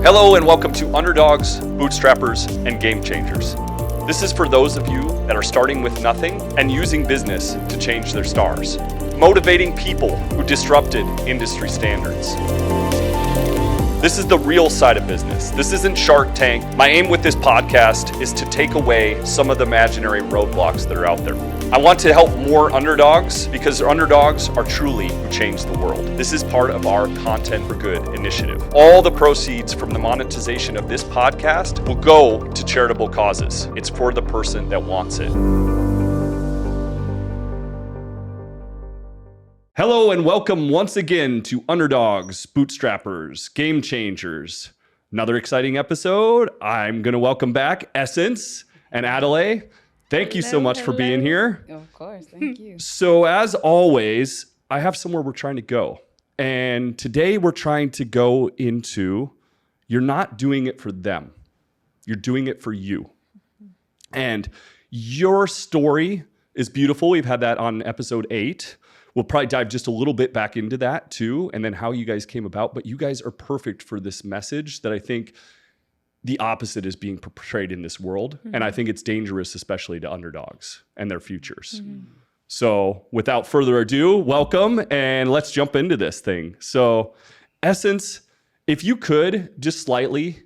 Hello and welcome to Underdogs, Bootstrappers, and Game Changers. This is for those of you that are starting with nothing and using business to change their stars. Motivating people who disrupted industry standards. This is the real side of business. This isn't Shark Tank. My aim with this podcast is to take away some of the imaginary roadblocks that are out there. I want to help more underdogs because underdogs are truly who change the world. This is part of our Content for Good initiative. All the proceeds from the monetization of this podcast will go to charitable causes. It's for the person that wants it. Hello and welcome once again to Underdogs, Bootstrappers, Game Changers. Another exciting episode. I'm going to welcome back Essence and Adelaide. Thank you so much for being here. Of course, thank you. So as always, I have somewhere we're trying to go. And today we're trying to go into, you're not doing it for them. You're doing it for you. And your story is beautiful. We've had that on episode 8. We'll probably dive just a little bit back into that too, and then how you guys came about. But you guys are perfect for this message that I think the opposite is being portrayed in this world. Mm-hmm. And I think it's dangerous, especially to underdogs and their futures. Mm-hmm. So without further ado, welcome, and let's jump into this thing. So Essence, if you could just slightly,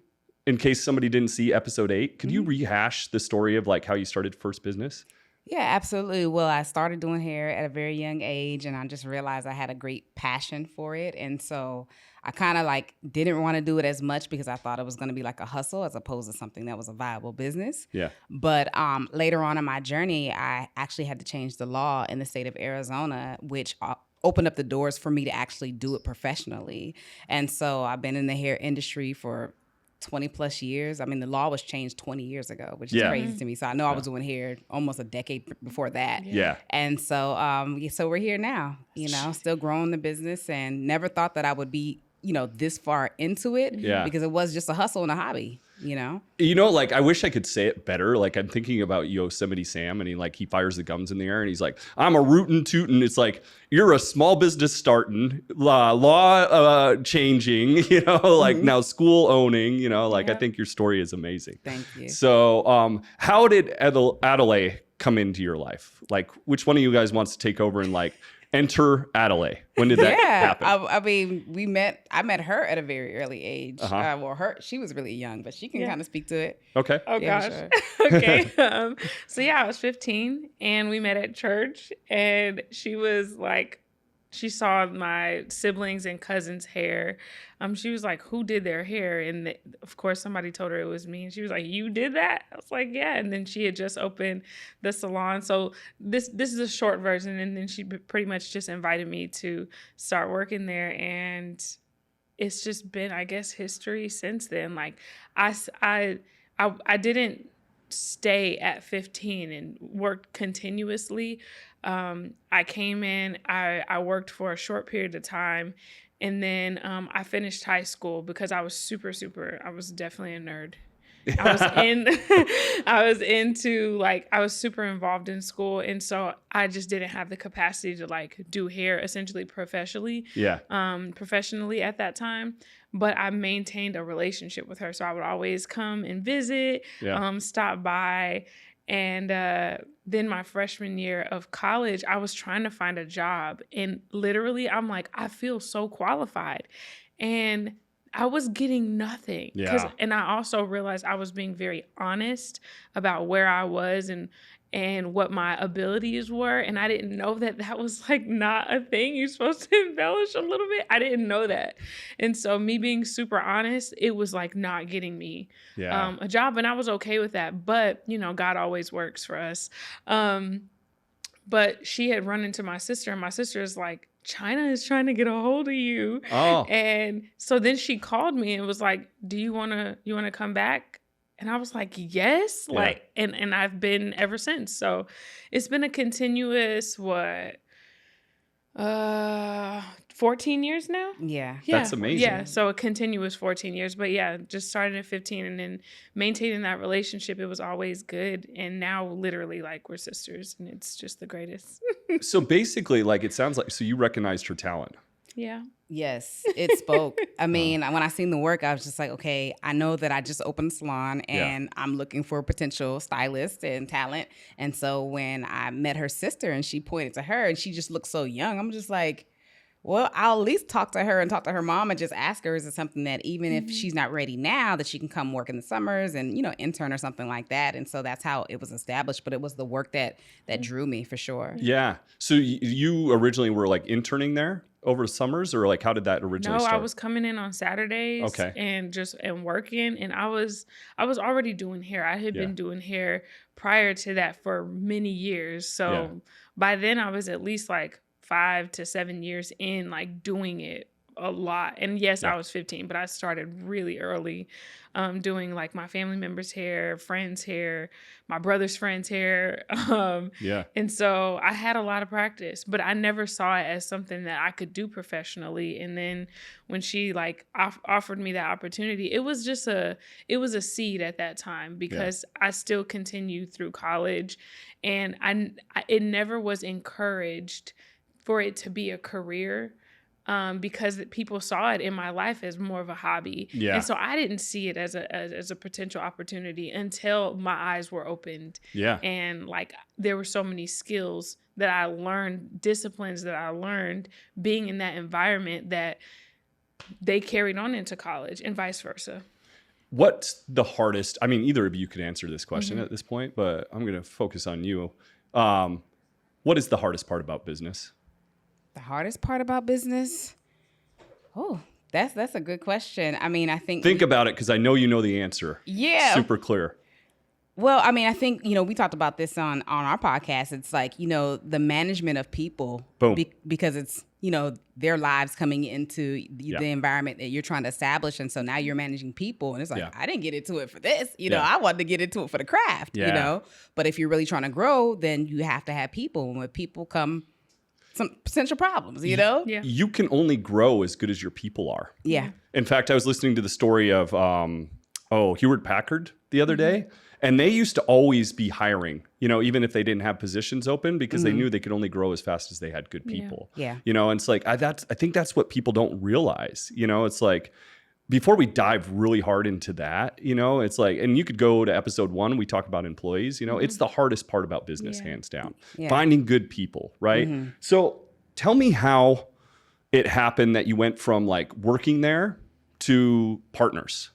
in case somebody didn't see episode 8, could you rehash the story of like how you started first business? Yeah, absolutely. Well, I started doing hair at a very young age, and I just realized I had a great passion for it. And so I kind of like didn't want to do it as much because I thought it was going to be like a hustle as opposed to something that was a viable business. Yeah. But later on in my journey, I actually had to change the law in the state of Arizona, which opened up the doors for me to actually do it professionally. And so I've been in the hair industry for 20 plus years. I mean, the law was changed 20 years ago, which is crazy to me. So I know I was doing hair almost a decade before that. Yeah. And so, so we're here now, still growing the business, and never thought that I would be, this far into it because it was just a hustle and a hobby, like I wish I could say it better. Like I'm thinking about Yosemite Sam, and he fires the gums in the air and he's like, I'm a rootin' tootin'. It's like, you're a small business starting, law changing, now school owning, I think your story is amazing. Thank you. So how did Adelaide come into your life? Like, which one of you guys wants to take over and enter Adelaide? When did that happen? I met her at a very early age. She was really young, but she can kind of speak to it. Okay. Oh gosh. Sure. Okay. I was 15 and we met at church, and she was like, she saw my siblings and cousins' hair. She was like, who did their hair? And of course, somebody told her it was me. And she was like, you did that? I was like, yeah. And then she had just opened the salon. So this is a short version. And then she pretty much just invited me to start working there. And it's just been, I guess, history since then. Like I didn't stay at 15 and worked continuously. I came in, I worked for a short period of time, and then I finished high school because I was I was definitely a nerd. I was super involved in school, and so I just didn't have the capacity to do hair essentially professionally at that time. But I maintained a relationship with her, so I would always come and visit, stop by. And then my freshman year of college, I was trying to find a job, and literally I'm like, I feel so qualified, and I was getting nothing. Yeah. And I also realized I was being very honest about where I was and what my abilities were. And I didn't know that was not a thing. You're supposed to embellish a little bit. I didn't know that. And so me being super honest, it was not getting me a job. And I was okay with that. But, God always works for us. But she had run into my sister, and my sister is like, China is trying to get a hold of you. Oh. And so then she called me and was like, do you want to come back? And I was like, yes. And I've been ever since. So it's been a continuous, 14 years now? Yeah. That's amazing. Yeah, so a continuous 14 years. But just starting at 15 and then maintaining that relationship, it was always good. And now literally we're sisters, and it's just the greatest. So basically, it sounds like, so you recognized her talent. Yeah. Yes, it spoke. I mean, when I seen the work, I was just like, okay, I know that I just opened a salon and I'm looking for a potential stylist and talent. And so when I met her sister and she pointed to her and she just looked so young, I'm just like, well, I'll at least talk to her and talk to her mom and just ask her, is it something that even if she's not ready now, that she can come work in the summers and, intern or something like that. And so that's how it was established. But it was the work that drew me for sure. Yeah. So you originally were like interning there over the summers, or like how did that originally start? I was coming in on Saturdays and working, and I was already doing hair. I had been doing hair prior to that for many years. So by then I was at least like 5 to 7 years in, like doing it a lot. And yes, I was 15, but I started really early, doing like my family members' hair, friends' hair, my brother's friends' hair. And so I had a lot of practice, but I never saw it as something that I could do professionally. And then when she like offered me that opportunity, it was a seed at that time, because I still continued through college, and it never was encouraged for it to be a career. Because people saw it in my life as more of a hobby. Yeah. And so I didn't see it as a potential opportunity until my eyes were opened. Yeah. And like there were so many skills that I learned, disciplines that I learned being in that environment, that they carried on into college and vice versa. What's the hardest? I mean, either of you could answer this question at this point, but I'm going to focus on you. What is the hardest part about business? The hardest part about business? Oh, that's a good question. I mean, I think about it, because I know you know the answer. Yeah. Super clear. Well, I mean, I think, we talked about this on our podcast. It's like, the management of people. Boom. Because it's, their lives coming into the environment that you're trying to establish. And so now you're managing people. And it's like, I didn't get into it for this. I wanted to get into it for the craft, But if you're really trying to grow, then you have to have people. And with people come some potential problems, Yeah. You can only grow as good as your people are. Yeah. In fact, I was listening to the story of Hewlett Packard the other day, and they used to always be hiring, even if they didn't have positions open, because they knew they could only grow as fast as they had good people. Yeah. And it's like I think that's what people don't realize. It's like, before we dive really hard into that, it's like, and you could go to episode 1, we talk about employees, it's the hardest part about business, hands down. Yeah. Finding good people, right? So tell me how it happened that you went from like working there to partners.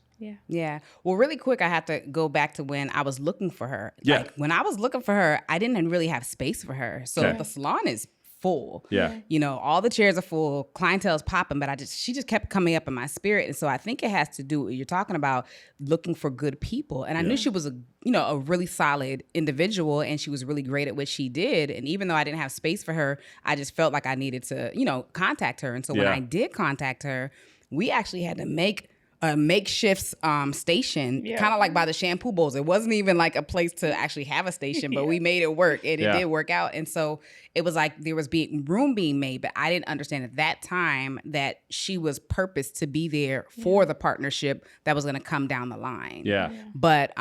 Yeah. Well, really quick, I have to go back to when I was looking for her. Yeah. Like, when I was looking for her, I didn't really have space for her. So the salon is full. Yeah. All the chairs are full, clientele's popping, but she just kept coming up in my spirit. And so I think it has to do with what you're talking about, looking for good people. And I knew she was a really solid individual, and she was really great at what she did. And even though I didn't have space for her, I just felt like I needed to, contact her. And so when I did contact her, we actually had to make a makeshift station, kind of like by the shampoo bowls. It wasn't even like a place to actually have a station, but we made it work, and it did work out. And so it was like there was room being made, but I didn't understand at that time that she was purposed to be there for the partnership that was going to come down the line. Yeah. But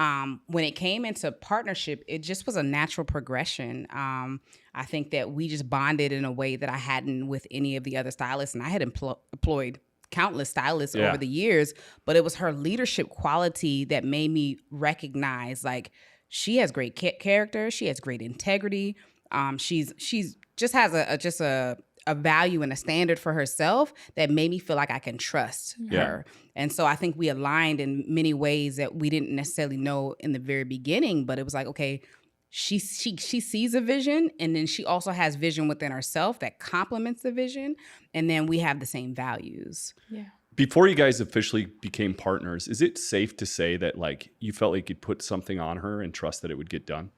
when it came into partnership, it just was a natural progression. I think that we just bonded in a way that I hadn't with any of the other stylists, and I had employed countless stylists over the years, but it was her leadership quality that made me recognize, like, she has great character, she has great integrity, she's just has a value and a standard for herself that made me feel like I can trust her. And so I think we aligned in many ways that we didn't necessarily know in the very beginning, but it was like, okay, she sees a vision, and then she also has vision within herself that complements the vision, and then we have the same values. Yeah. Before you guys officially became partners, is it safe to say that like you felt like you'd put something on her and trust that it would get done?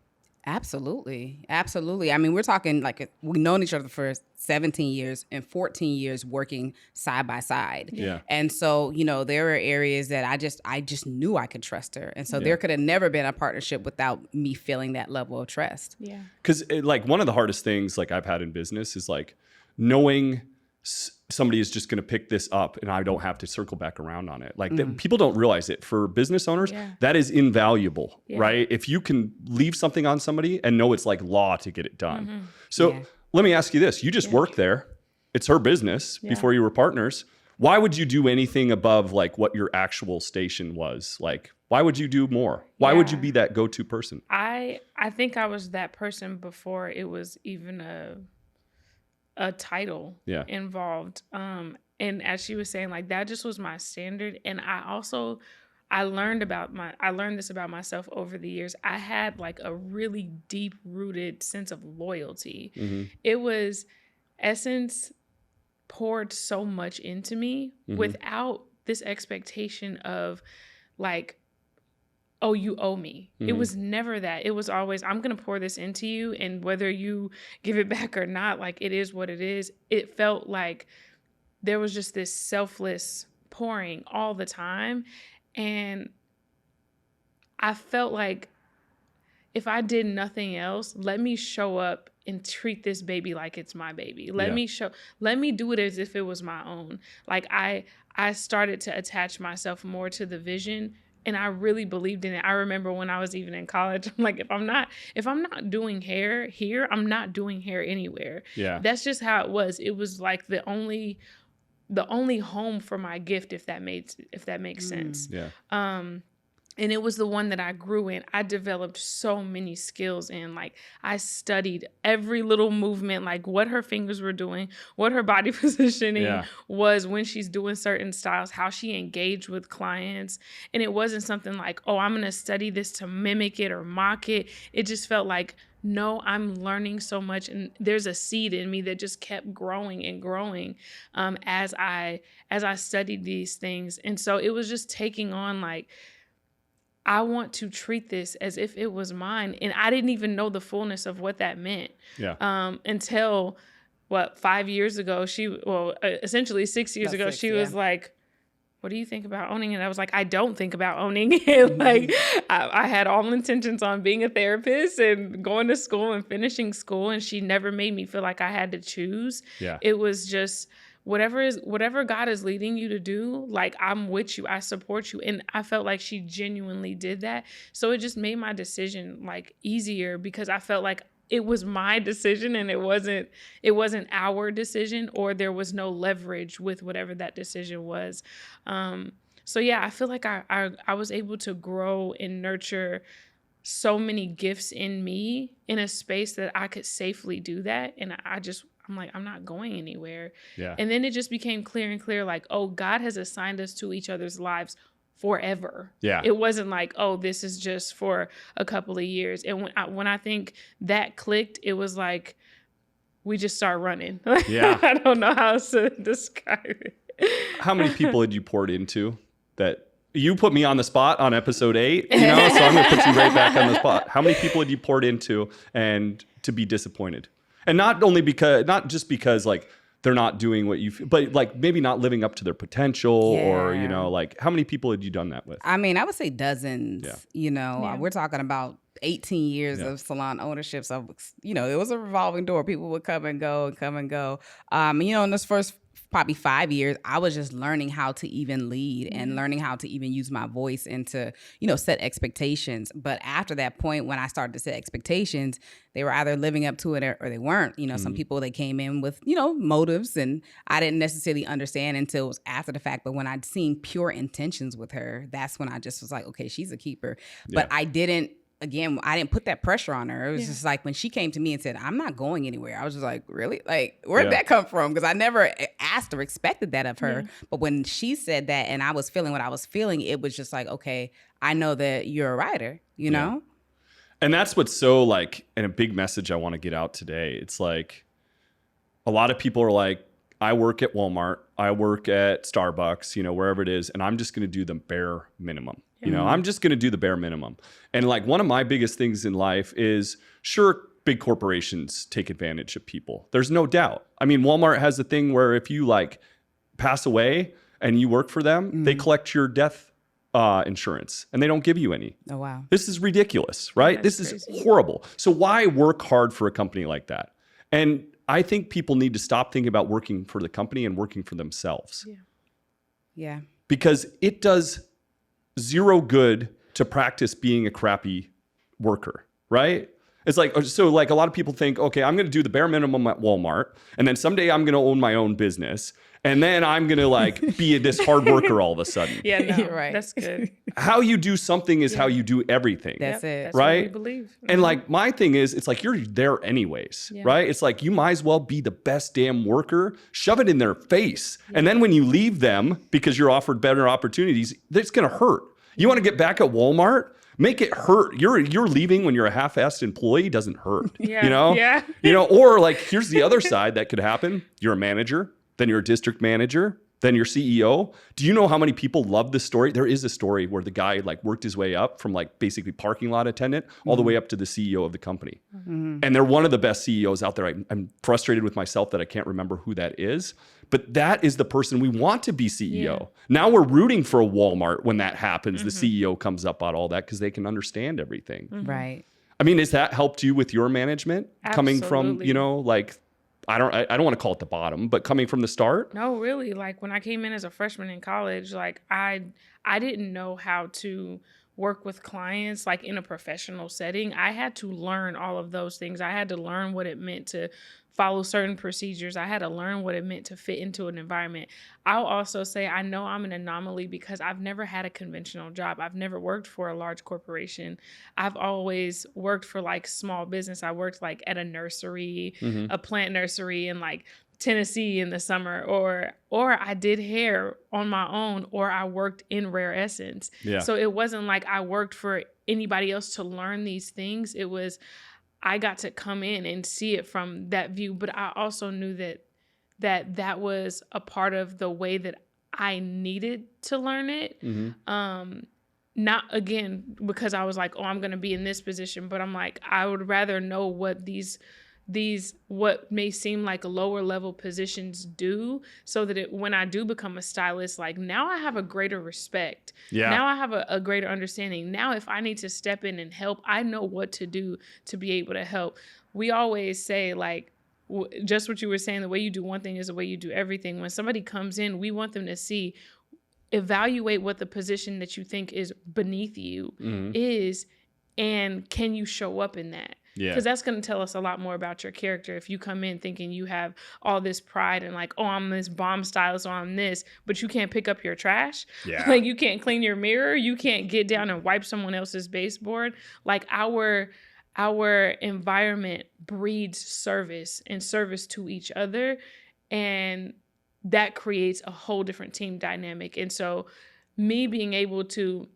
Absolutely. Absolutely. I mean, we're talking like we've known each other for 17 years and 14 years working side by side. Yeah. And so, there are areas that I just knew I could trust her. And so there could have never been a partnership without me feeling that level of trust. Yeah. Because like one of the hardest things like I've had in business is like knowing somebody is just going to pick this up and I don't have to circle back around on it. Like people don't realize it. For business owners, that is invaluable, right? If you can leave something on somebody and know it's like law to get it done. So let me ask you this. You just work there. it's her business before you were partners. Why would you do anything above like what your actual station was? Like, why would you do more? Why would you be that go-to person? I think I was that person before it was even a title involved. And as she was saying, like that just was my standard. And I learned this about myself over the years. I had like a really deep rooted sense of loyalty. It was Essence poured so much into me without this expectation of like, oh, you owe me. It was never that. It was always, I'm going to pour this into you. And whether you give it back or not, like it is what it is. It felt like there was just this selfless pouring all the time. And I felt like if I did nothing else, let me show up and treat this baby like it's my baby. Let me do it as if it was my own. Like I started to attach myself more to the vision, and I really believed in it. I remember when I was even in college, I'm like, if I'm not doing hair here, I'm not doing hair anywhere. Yeah. That's just how it was. It was like the only home for my gift, if that makes sense. Yeah. And it was the one that I grew in. I developed so many skills in. Like, I studied every little movement, like what her fingers were doing, what her body positioning was when she's doing certain styles, how she engaged with clients. And it wasn't something like, oh, I'm going to study this to mimic it or mock it. It just felt like, no, I'm learning so much. And there's a seed in me that just kept growing and growing as I studied these things. And so it was just taking on like, I want to treat this as if it was mine. And I didn't even know the fullness of what that meant until, 5 years ago, essentially 6 years ago, she was like, what do you think about owning it? I was like, I don't think about owning it. Like I had all intentions on being a therapist and going to school and finishing school. And she never made me feel like I had to choose. Yeah. It was just, whatever God is leading you to do, like I'm with you, I support you. And I felt like she genuinely did that. So it just made my decision like easier because I felt like it was my decision and it wasn't our decision, or there was no leverage with whatever that decision was. So yeah, I feel like I was able to grow and nurture so many gifts in me in a space that I could safely do that. And I'm like, I'm not going anywhere. Yeah. And then it just became clear and clear, like, oh, God has assigned us to each other's lives forever. Yeah. It wasn't like, oh, this is just for a couple of years. And when I think that clicked, it was like, we just start running. Yeah. I don't know how else to describe it. How many people had you poured into that? You put me on the spot on episode 8, so I'm going to put you right back on the spot. How many people had you poured into and to be disappointed? And not just because like they're not doing what you feel, but like maybe not living up to their potential or, like how many people had you done that with? I mean, I would say dozens, Yeah. We're talking about 18 years of salon ownership. So, it was a revolving door. People would come and go. In this first probably 5 years, I was just learning how to even lead and learning how to even use my voice and to, set expectations. But after that point, when I started to set expectations, they were either living up to it or they weren't. Some people, they came in with, motives, and I didn't necessarily understand until it was after the fact. But when I'd seen pure intentions with her, that's when I just was like, okay, she's a keeper. Yeah. But I didn't put that pressure on her. It was just like when she came to me and said, I'm not going anywhere, I was just like, really? Like, where'd that come from? Because I never asked or expected that of her. But when she said that and I was feeling what I was feeling, it was just like, okay, I know that you're a writer, know? And that's what's so like, and a big message I want to get out today. It's like a lot of people are like, I work at Walmart, I work at Starbucks, wherever it is, and I'm just going to do the bare minimum. I'm just going to do the bare minimum. And like one of my biggest things in life is, sure, big corporations take advantage of people. There's no doubt. I mean, Walmart has a thing where if you like pass away and you work for them, they collect your death insurance and they don't give you any. Oh, wow. This is ridiculous, right? That's this crazy. Is horrible. So why work hard for a company like that? And I think people need to stop thinking about working for the company and working for themselves. Yeah. Because it does zero good to practice being a crappy worker, right? It's like, so like a lot of people think, okay, I'm going to do the bare minimum at Walmart. And then someday I'm going to own my own business. And then I'm going to like be this hard worker all of a sudden. Yeah, no, You're right. that's good. How you do something is how you do everything. That's it. That's Right? what we believe. And like my thing is, it's like you're there anyways, right? It's like you might as well be the best damn worker, shove it in their face. And then when you leave them because you're offered better opportunities, it's going to hurt. You want to get back at Walmart? Make it hurt. You're leaving when you're a half-assed employee doesn't hurt. Yeah. You know? Yeah. You know, or like here's the other side that could happen. You're a manager, then you're a district manager, then your CEO. Do you know how many people love this story? There is a story where the guy like worked his way up from like basically parking lot attendant all the way up to the CEO of the company. And they're one of the best CEOs out there. I'm frustrated with myself that I can't remember who that is, but that is the person we want to be CEO. Yeah. Now we're rooting for a Walmart when that happens. The CEO comes up on all that because they can understand everything. Right. I mean, has that helped you with your management coming from, Absolutely. you know, like, I don't want to call it the bottom, but coming from the start? No, really. Like when I came in as a freshman in college, like I didn't know how to work with clients like in a professional setting. I had to learn all of those things. I had to learn what it meant to follow certain procedures. I had to learn what it meant to fit into an environment. I'll also say I know I'm an anomaly because I've never had a conventional job. I've never worked for a large corporation. I've always worked for like small business. I worked like at a nursery, a plant nursery in like Tennessee in the summer, or I did hair on my own, or I worked in Rare Essence. Yeah. So it wasn't like I worked for anybody else to learn these things. It was I got to come in and see it from that view, but I also knew that was a part of the way that I needed to learn it. Not again because I was like, oh, I'm going to be in this position, but I'm like, I would rather know what these what may seem like lower level positions do, so that when I do become a stylist, like now I have a greater respect. Yeah. Now I have a greater understanding. Now if I need to step in and help, I know what to do to be able to help. We always say like, just what you were saying, the way you do one thing is the way you do everything. When somebody comes in, we want them to evaluate what the position that you think is beneath you is, and can you show up in that? Yeah. Because that's going to tell us a lot more about your character. If you come in thinking you have all this pride and like, oh, I'm this bomb stylist or I'm this, but you can't pick up your trash. Yeah. Like you can't clean your mirror. You can't get down and wipe someone else's baseboard. Like our environment breeds service and service to each other. And that creates a whole different team dynamic. And so me being able to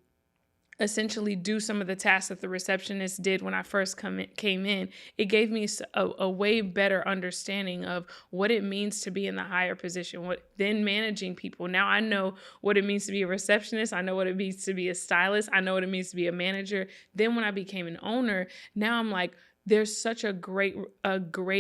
essentially do some of the tasks that the receptionist did when I first came in, it gave me a way better understanding of what it means to be in the higher position, then managing people. Now I know what it means to be a receptionist. I know what it means to be a stylist. I know what it means to be a manager. Then when I became an owner, now I'm like, there's such a great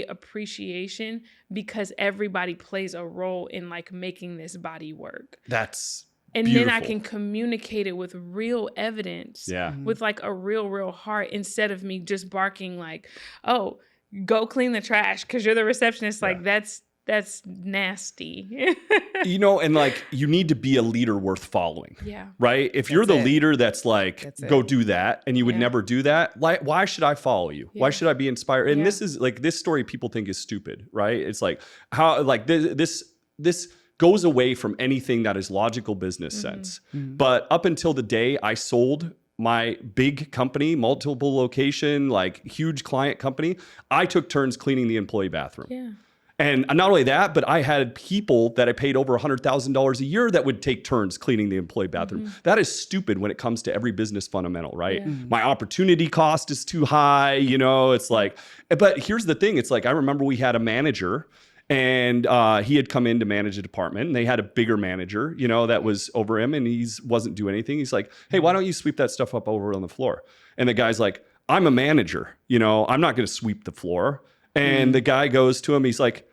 appreciation because everybody plays a role in like making this body work. That's And beautiful. then I can communicate it with real evidence, with like a real heart, instead of me just barking like, oh, go clean the trash because you're the receptionist. Like that's nasty. You know, and like you need to be a leader worth following. Yeah. Right? If you're the leader that's like, go do that, and you would never do that, like, why should I follow you? Why should I be inspired? And this is like, this story people think is stupid, right? It's like how like this goes away from anything that is logical business sense. But up until the day I sold my big company, multiple location, like huge client company, I took turns cleaning the employee bathroom. Yeah. And not only that, but I had people that I paid over $100,000 a year that would take turns cleaning the employee bathroom. That is stupid when it comes to every business fundamental, right? My opportunity cost is too high, you know, it's like, but here's the thing. It's like, I remember we had a manager and he had come in to manage a department, and they had a bigger manager, you know, that was over him, and he wasn't doing anything. He's like, hey, why don't you sweep that stuff up over on the floor? And the guy's like, I'm a manager, you know, I'm not going to sweep the floor. And the guy goes to him, he's like,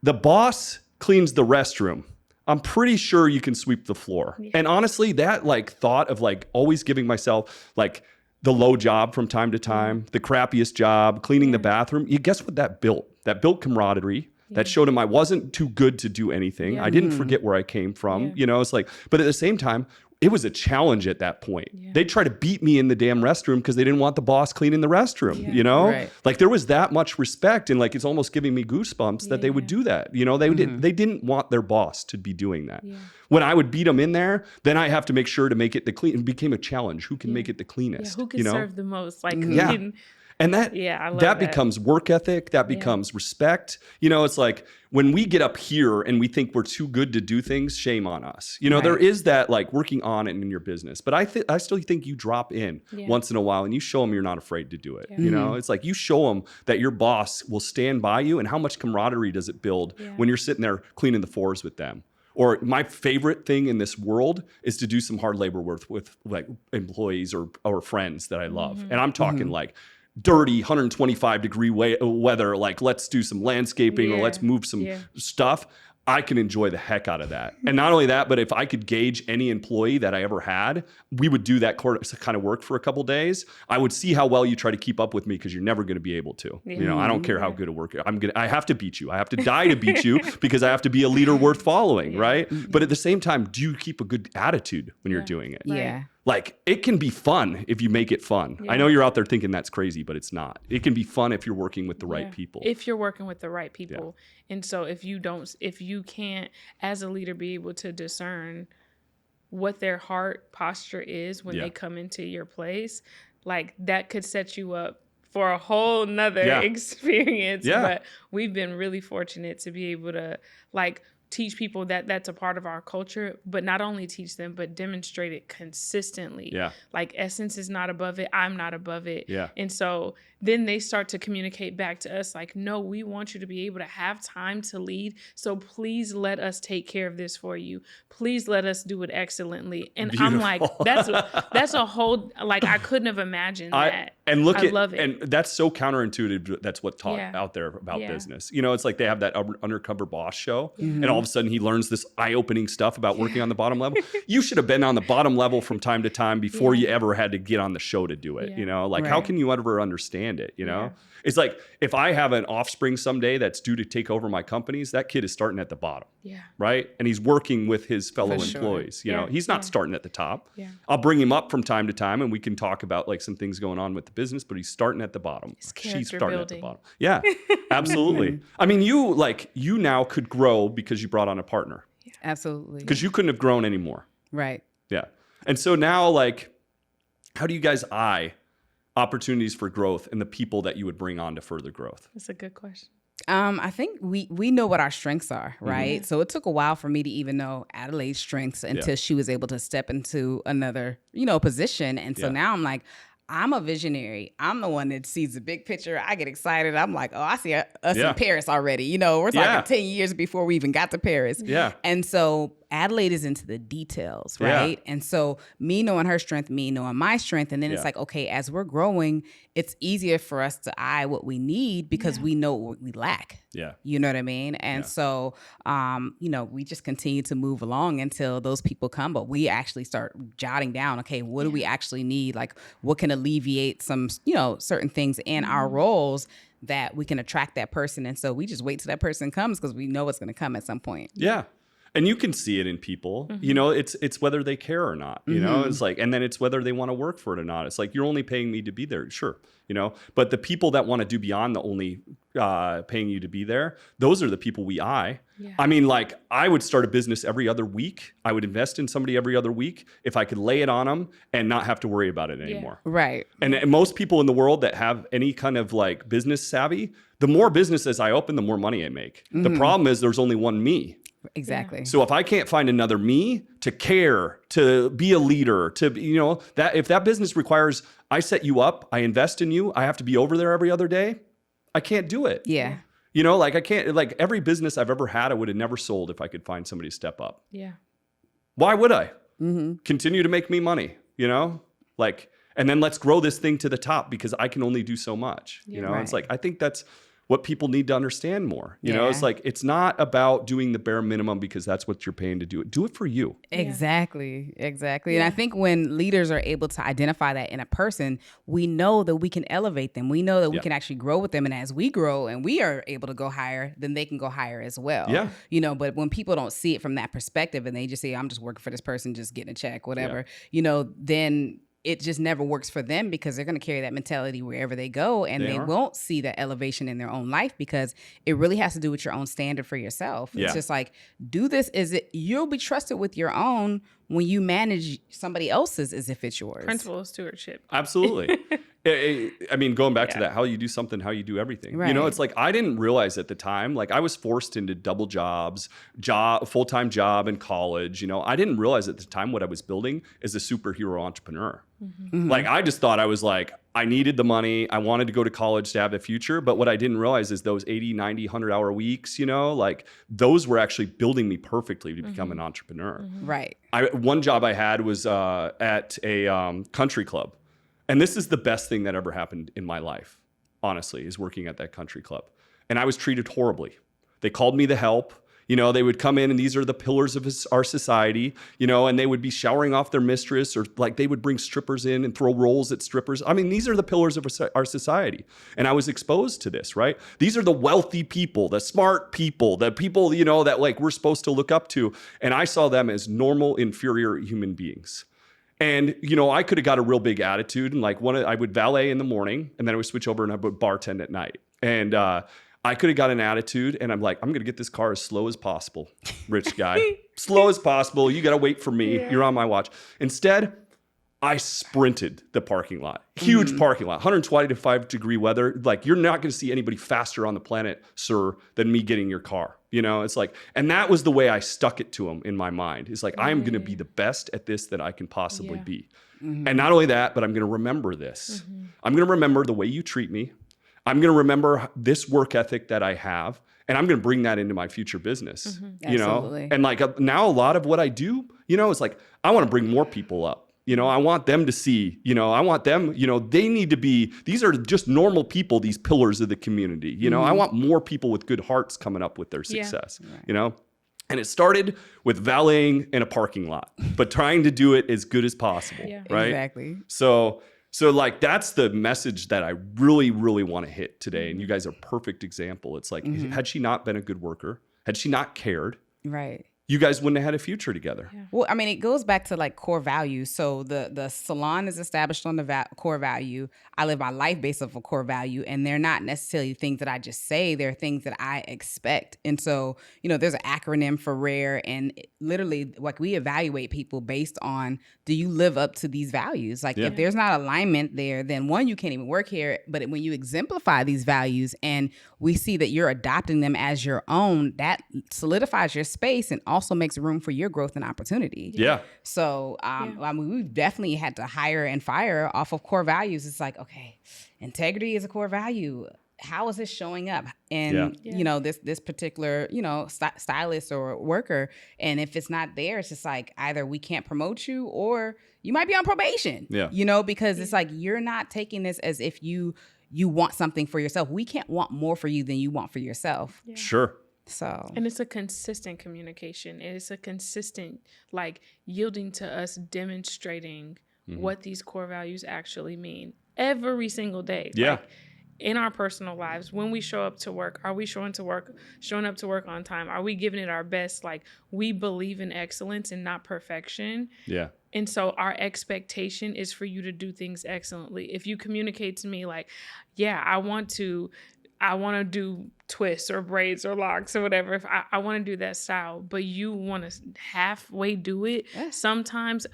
the boss cleans the restroom. I'm pretty sure you can sweep the floor. Yeah. And honestly, that like thought of like always giving myself like the low job from time to time, the crappiest job, cleaning the bathroom, you guess what that built? That built camaraderie. That showed him I wasn't too good to do anything. I didn't forget where I came from. You know, it's like, but at the same time, it was a challenge at that point. Yeah. They'd try to beat me in the damn restroom because they didn't want the boss cleaning the restroom, Yeah. you know? Right. Like there was that much respect, and like it's almost giving me goosebumps that they would do that. You know, they didn't want their boss to be doing that. Yeah. When I would beat them in there, then I have to make sure to make it the clean. It became a challenge. Who can make it the Yeah, cleanest? who can you know? serve the most? Like, who Yeah. can, And that I love that becomes work ethic, that Yeah. becomes respect. You know, it's like when we get up here and we think we're too good to do things, shame on us. You know, Right. there is that like working on it in your business. But I still think you drop in Yeah. once in a while and you show them you're not afraid to do it. Yeah. You know, it's like you show them that your boss will stand by you, and how much camaraderie does it build Yeah. when you're sitting there cleaning the floors with them. Or my favorite thing in this world is to do some hard labor work with like employees or friends that I love. And I'm talking like dirty 125-degree weather, like let's do some landscaping or Yeah. let's move some Yeah. stuff. I can enjoy the heck out of that. And not only that, but if I could gauge any employee that I ever had, we would do that kind of work for a couple days. I would see how well you try to keep up with me, because you're never going to be able to. You know, I don't care how good a worker. I have to beat you. I have to die to beat you because I have to be a leader worth following, right? But at the same time, do you keep a good attitude when you're doing it? Yeah. Like it can be fun if you make it fun. I know you're out there thinking that's crazy, but it's not. It can be fun if you're working with the right Yeah. people. If you're working with the right people. And so if you can't as a leader be able to discern what their heart posture is when they come into your place, like that could set you up for a whole nother experience. Yeah. But we've been really fortunate to be able to like teach people that that's a part of our culture, but not only teach them, but demonstrate it consistently. Yeah. Like Essence is not above it. I'm not above it. Yeah. And so then they start to communicate back to us like, no, we want you to be able to have time to lead. So please let us take care of this for you. Please let us do it excellently. And I'm like, that's a whole, like, I couldn't have imagined that. And look I at, love it. and that's so counterintuitive. That's what taught Yeah. out there about Yeah. business. You know, it's like they have that undercover boss show, and all of a sudden he learns this eye-opening stuff about working on the bottom level. You should have been on the bottom level from time to time before you ever had to get on the show to do it. Yeah. You know, like how Right. can you ever understand it? You know, Yeah. it's like if I have an offspring someday that's due to take over my companies, that kid is starting at the bottom. Yeah. Right. And he's working with his fellow For sure. employees. You know, Yeah. he's not Yeah. starting at the top. Yeah. I'll bring him up from time to time and we can talk about like some things going on with the business, but he's starting at the bottom. She's character starting at the building. bottom. Yeah, absolutely. I mean, you now could grow because you brought on a partner, Absolutely. because you couldn't have grown anymore. Right. Yeah. And so now, like, how do you guys eye opportunities for growth and the people that you would bring on to further growth? That's a good question. I think we know what our strengths are, right? So it took a while for me to even know Adelaide's strengths until she was able to step into another, position. And so now I'm like, I'm a visionary. I'm the one that sees the big picture. I get excited. I'm like, oh, I see us in Paris already. We're talking 10 years before we even got to Paris. Yeah. And so Adelaide is into the details, right? And so me knowing her strength, me knowing my strength, and then it's like, okay, as we're growing, it's easier for us to eye what we need because we know what we lack. Yeah. You know what I mean? And so, we just continue to move along until those people come. But we actually start jotting down, okay, what do we actually need? Like, what can alleviate some, certain things in our roles that we can attract that person. And so we just wait till that person comes because we know it's going to come at some point. Yeah. And you can see it in people, it's whether they care or not, it's like, and then it's whether they want to work for it or not. It's like, you're only paying me to be there. Sure. But the people that want to do beyond the only paying you to be there, those are the people we eye. Yeah. I mean, like I would start a business every other week. I would invest in somebody every other week if I could lay it on them and not have to worry about it anymore. Right. And most people in the world that have any kind of like business savvy, the more businesses I open, the more money I make. The problem is there's only one me. Exactly. So if I can't find another me to care, to be a leader, that if that business requires I set you up, I invest in you, I have to be over there every other day, I can't do it. Yeah. Like I can't, like every business I've ever had, I would have never sold if I could find somebody to step up. Yeah. Why would I? Continue to make me money, and then let's grow this thing to the top because I can only do so much. It's Right. like, I think that's what people need to understand more. You know, it's like, it's not about doing the bare minimum because that's what you're paying to do it. Do it for you. Exactly. And I think when leaders are able to identify that in a person, we know that we can elevate them. We know that we can actually grow with them. And as we grow and we are able to go higher, then they can go higher as well. Yeah. You know, but when people don't see it from that perspective and they just say, I'm just working for this person, just getting a check, whatever, you know, then it just never works for them because they're going to carry that mentality wherever they go, and they won't see that elevation in their own life because it really has to do with your own standard for yourself. It's just like, do this you'll be trusted with your own when you manage somebody else's as if it's yours. Principle of stewardship. Absolutely. I mean, going back to that, how you do something, how you do everything. Right. You know, it's like, I didn't realize at the time, like I was forced into double jobs, full-time job in college. You know, I didn't realize at the time what I was building is a superhero entrepreneur. Like, I just thought I was like, I needed the money. I wanted to go to college to have a future. But what I didn't realize is those 80, 90, 100-hour weeks, you know, like those were actually building me perfectly to become an entrepreneur. Right. One job I had was at a country club. And this is the best thing that ever happened in my life, honestly, is working at that country club. And I was treated horribly. They called me the help. You know, they would come in and these are the pillars of our society, you know, and they would be showering off their mistress, or like they would bring strippers in and throw rolls at strippers. I mean, these are the pillars of our society. And I was exposed to this, right? These are the wealthy people, the smart people, the people, you know, that like we're supposed to look up to. And I saw them as normal, inferior human beings. And, you know, I could have got a real big attitude, and like I would valet in the morning and then I would switch over and I would bartend at night. And I could have got an attitude, and I'm like, I'm going to get this car as slow as possible, rich guy. Slow as possible. You got to wait for me. You're on my watch. Instead, I sprinted the parking lot. Huge parking lot, 125-degree weather. Like, you're not going to see anybody faster on the planet, sir, than me getting your car. You know, it's like, and that was the way I stuck it to him in my mind. It's like, I am going to be the best at this that I can possibly be. And not only that, but I'm going to remember this. I'm going to remember the way you treat me. I'm going to remember this work ethic that I have, and I'm going to bring that into my future business, you know? Absolutely. And like now a lot of what I do, you know, is like, I want to bring more people up. You know, I want them to see, you know, I want them, you know, they need to be, these are just normal people, these pillars of the community. You know, I want more people with good hearts coming up with their success, you know? And it started with valeting in a parking lot, but trying to do it as good as possible, right? Exactly. So like, that's the message that I really, really want to hit today. And you guys are a perfect example. It's like, had she not been a good worker, had she not cared, Right. you guys wouldn't have had a future together. Well, I mean, it goes back to like core values. So the salon is established on the core value. I live my life based off a core value, and they're not necessarily things that I just say. They're things that I expect. And so, you know, there's an acronym for RARE, and literally, like, we evaluate people based on, do you live up to these values? Like, if there's not alignment there, then one, you can't even work here. But when you exemplify these values and we see that you're adopting them as your own, that solidifies your space and also makes room for your growth and opportunity. Yeah. So, I mean, we've definitely had to hire and fire off of core values. It's like, okay, integrity is a core value. How is this showing up? And, you know, this particular, you know, stylist or worker. And if it's not there, it's just like, either we can't promote you or you might be on probation, you know, because it's like, you're not taking this as if you want something for yourself. We can't want more for you than you want for yourself. Yeah. Sure. So, and it's a consistent communication. It's a consistent, like, yielding to us, demonstrating what these core values actually mean every single day. Yeah. Like, in our personal lives, when we show up to work, are we showing up to work on time? Are we giving it our best? Like, we believe in excellence and not perfection. Yeah. And so our expectation is for you to do things excellently. If you communicate to me like, yeah, I want to do twists or braids or locks or whatever, if I want to do that style, but you want to halfway do it sometimes,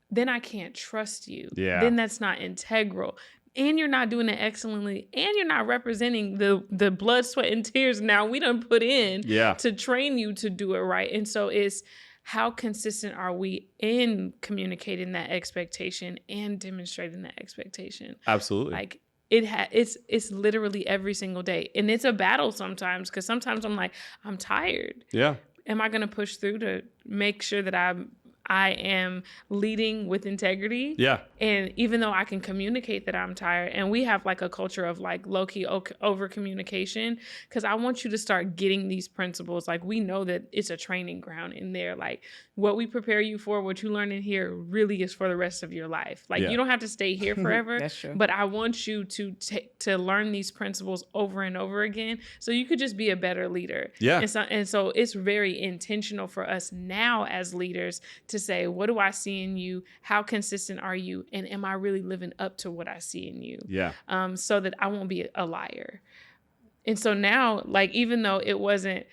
then I can't trust you. Yeah. Then that's not integral. And you're not doing it excellently, and you're not representing the blood, sweat, and tears now we done put in to train you to do it right. And so it's, how consistent are we in communicating that expectation and demonstrating that expectation? Absolutely. Like, it's literally every single day. And it's a battle sometimes, because sometimes I'm like, I'm tired. Yeah. Am I going to push through to make sure that I'm I am leading with integrity. Yeah. And even though I can communicate that I'm tired, and we have like a culture of like low-key over communication, because I want you to start getting these principles. Like, we know that it's a training ground in there. Like, what we prepare you for, what you learn in here really is for the rest of your life. Like, Yeah. you don't have to stay here forever. That's true. But I want you to learn these principles over and over again, so you could just be a better leader. Yeah. And so it's very intentional for us now as leaders to say, what do I see in you? How consistent are you? And am I really living up to what I see in you? Yeah. So that I won't be a liar. And so now, like, even though it wasn't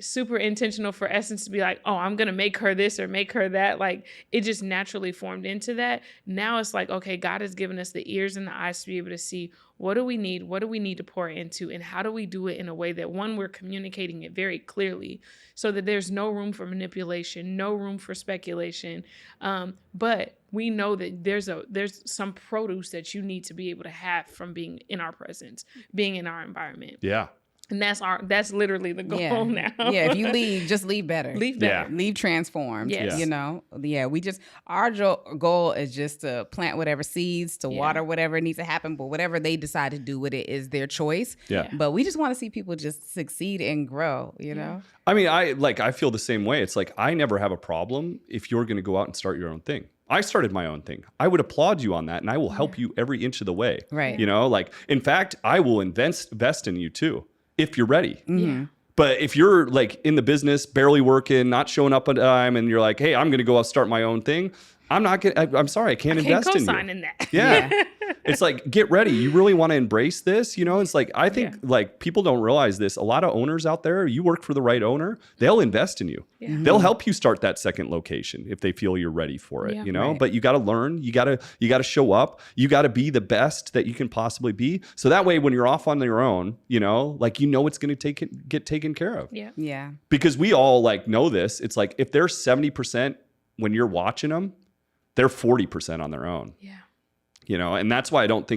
super intentional for Essence to be like, oh, I'm going to make her this or make her that, like, it just naturally formed into that. Now it's like, okay, God has given us the ears and the eyes to be able to see, what do we need to pour into, and how do we do it in a way that, one, we're communicating it very clearly so that there's no room for manipulation, no room for speculation. But we know that there's some produce that you need to be able to have from being in our presence, being in our environment. Yeah. And that's literally the goal now. Yeah, if you leave, just leave better. Leave better. Yeah. Leave transformed. Yes. You know? Yeah, our goal is just to plant whatever seeds, to water whatever needs to happen, but whatever they decide to do with it is their choice. Yeah. But we just want to see people just succeed and grow, you know? I mean, I feel the same way. It's like, I never have a problem if you're going to go out and start your own thing. I started my own thing. I would applaud you on that, and I will help you every inch of the way. Right. You know, like, in fact, I will invest in you too, if you're ready. Yeah. But if you're like in the business, barely working, not showing up on time, and you're like, hey, I'm going to go out start my own thing, I'm sorry, I can't invest in you. co-sign in that. Yeah. It's like, get ready. You really want to embrace this? You know, it's like, I think like people don't realize this. A lot of owners out there, you work for the right owner, they'll invest in you. Yeah. They'll help you start that second location if they feel you're ready for it, Yeah. you know, Right. but you got to learn, you got to show up, you got to be the best that you can possibly be. So that way, when you're off on your own, you know, like, you know, it's going to get taken care of. Yeah. Yeah. Because we all like know this. It's like, if they're 70% when you're watching them, they're 40% on their own. Yeah. You know, and that's why I don't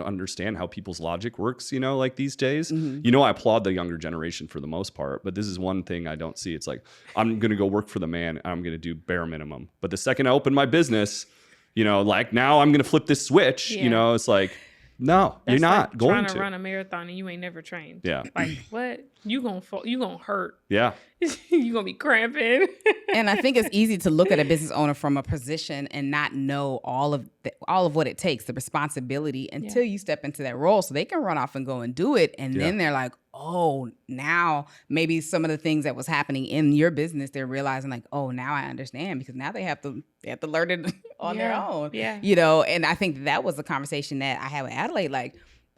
understand how people's logic works, you know, like these days. Mm-hmm. You know, I applaud the younger generation for the most part, but this is one thing I don't see. It's like, I'm going to go work for the man. I'm going to do bare minimum. But the second I open my business, you know, like, now I'm going to flip this switch, Yeah. you know, it's like, no, That's you're not like going trying to to. run a marathon and you ain't never trained. Yeah. Like, what? You gonna hurt. Yeah. You gonna be cramping. And I think it's easy to look at a business owner from a position and not know all of what it takes, the responsibility, until you step into that role, so they can run off and go and do it. And then they're like, oh, now maybe some of the things that was happening in your business, they're realizing like, oh, now I understand, because now they have to learn it on their own. Yeah. You know, and I think that was the conversation that I had with Adelaide. Like,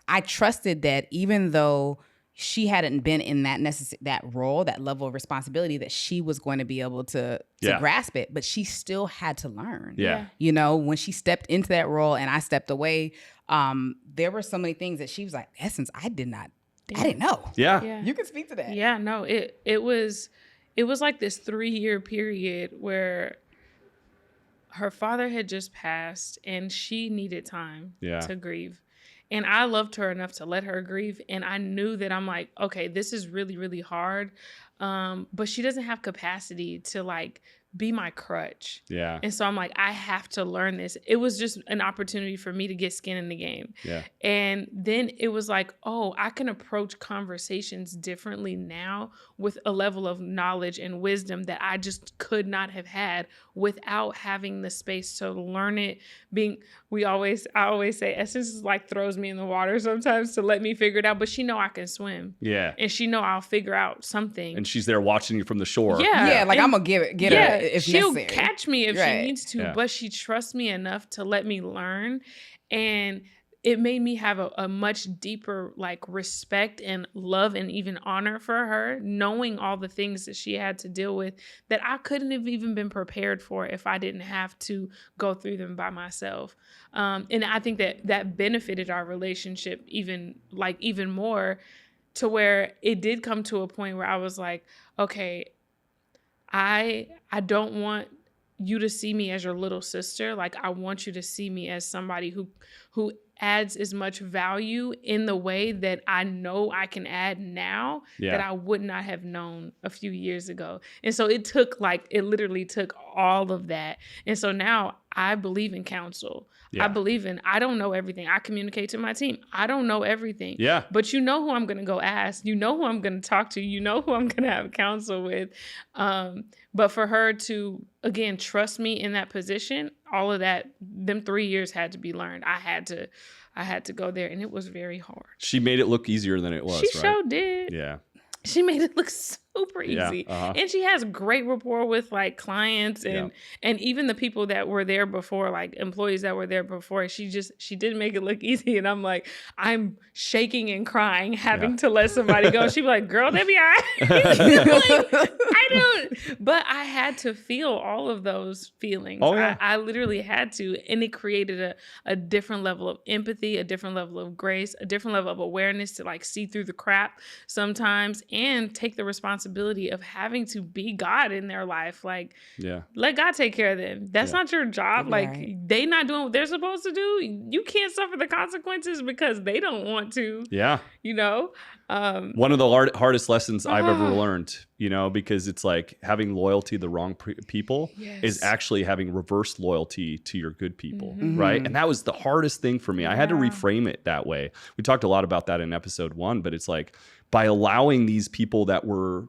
I trusted that even though she hadn't been in that role, that level of responsibility, that she was going to be able to grasp it, but she still had to learn. Yeah. You know, when she stepped into that role and I stepped away, there were so many things that she was like, Essence, I didn't know. Yeah. Yeah. You can speak to that. Yeah, no, it was like this 3-year period where her father had just passed and she needed time to grieve. And I loved her enough to let her grieve. And I knew that I'm like, okay, this is really, really hard. But she doesn't have capacity to like be my crutch. Yeah. And so I'm like, I have to learn this. It was just an opportunity for me to get skin in the game. Yeah. And then it was like, oh, I can approach conversations differently now with a level of knowledge and wisdom that I just could not have had without having the space to learn it. I always say Essence is like throws me in the water sometimes to let me figure it out, but she know I can swim. Yeah. And she know I'll figure out something. And she's there watching you from the shore. Yeah. Yeah, like And- I'm gonna get her if she'll necessary. catch me if she Right. needs to, Yeah. but she trusts me enough to let me learn. And it made me have a much deeper like respect and love and even honor for her, knowing all the things that she had to deal with that I couldn't have even been prepared for if I didn't have to go through them by myself. And I think that benefited our relationship even more, to where it did come to a point where I was like, okay, I don't want you to see me as your little sister. Like, I want you to see me as somebody who adds as much value in the way that I know I can add now that I would not have known a few years ago. And so it literally took all of that. And so now I believe in counsel. Yeah. I don't know everything. I communicate to my team. I don't know everything. Yeah. But you know who I'm going to go ask. You know who I'm going to talk to. You know who I'm going to have counsel with. But for her to, again, trust me in that position, all of that, them 3 years had to be learned. I had to go there, and it was very hard. She made it look easier than it was, She right? sure did. Yeah. She made it look super easy. And she has great rapport with like clients and even the people that were there before, like employees that were there before. She did make it look easy. And I'm like, I'm shaking and crying, having to let somebody go. She'd be like, girl, that be all right. Like, I don't. But I had to feel all of those feelings. Oh, yeah. I literally had to. And it created a different level of empathy, a different level of grace, a different level of awareness to like see through the crap sometimes and take the responsibility of having to be God in their life. Like, let God take care of them. That's not your job. Like, they not doing what they're supposed to do. You can't suffer the consequences because they don't want to. Yeah. You know? One of the hardest lessons I've ever learned, you know, because it's like having loyalty to the wrong people is actually having reverse loyalty to your good people, right? And that was the hardest thing for me. I had to reframe it that way. We talked a lot about that in episode 1, but it's like by allowing these people that were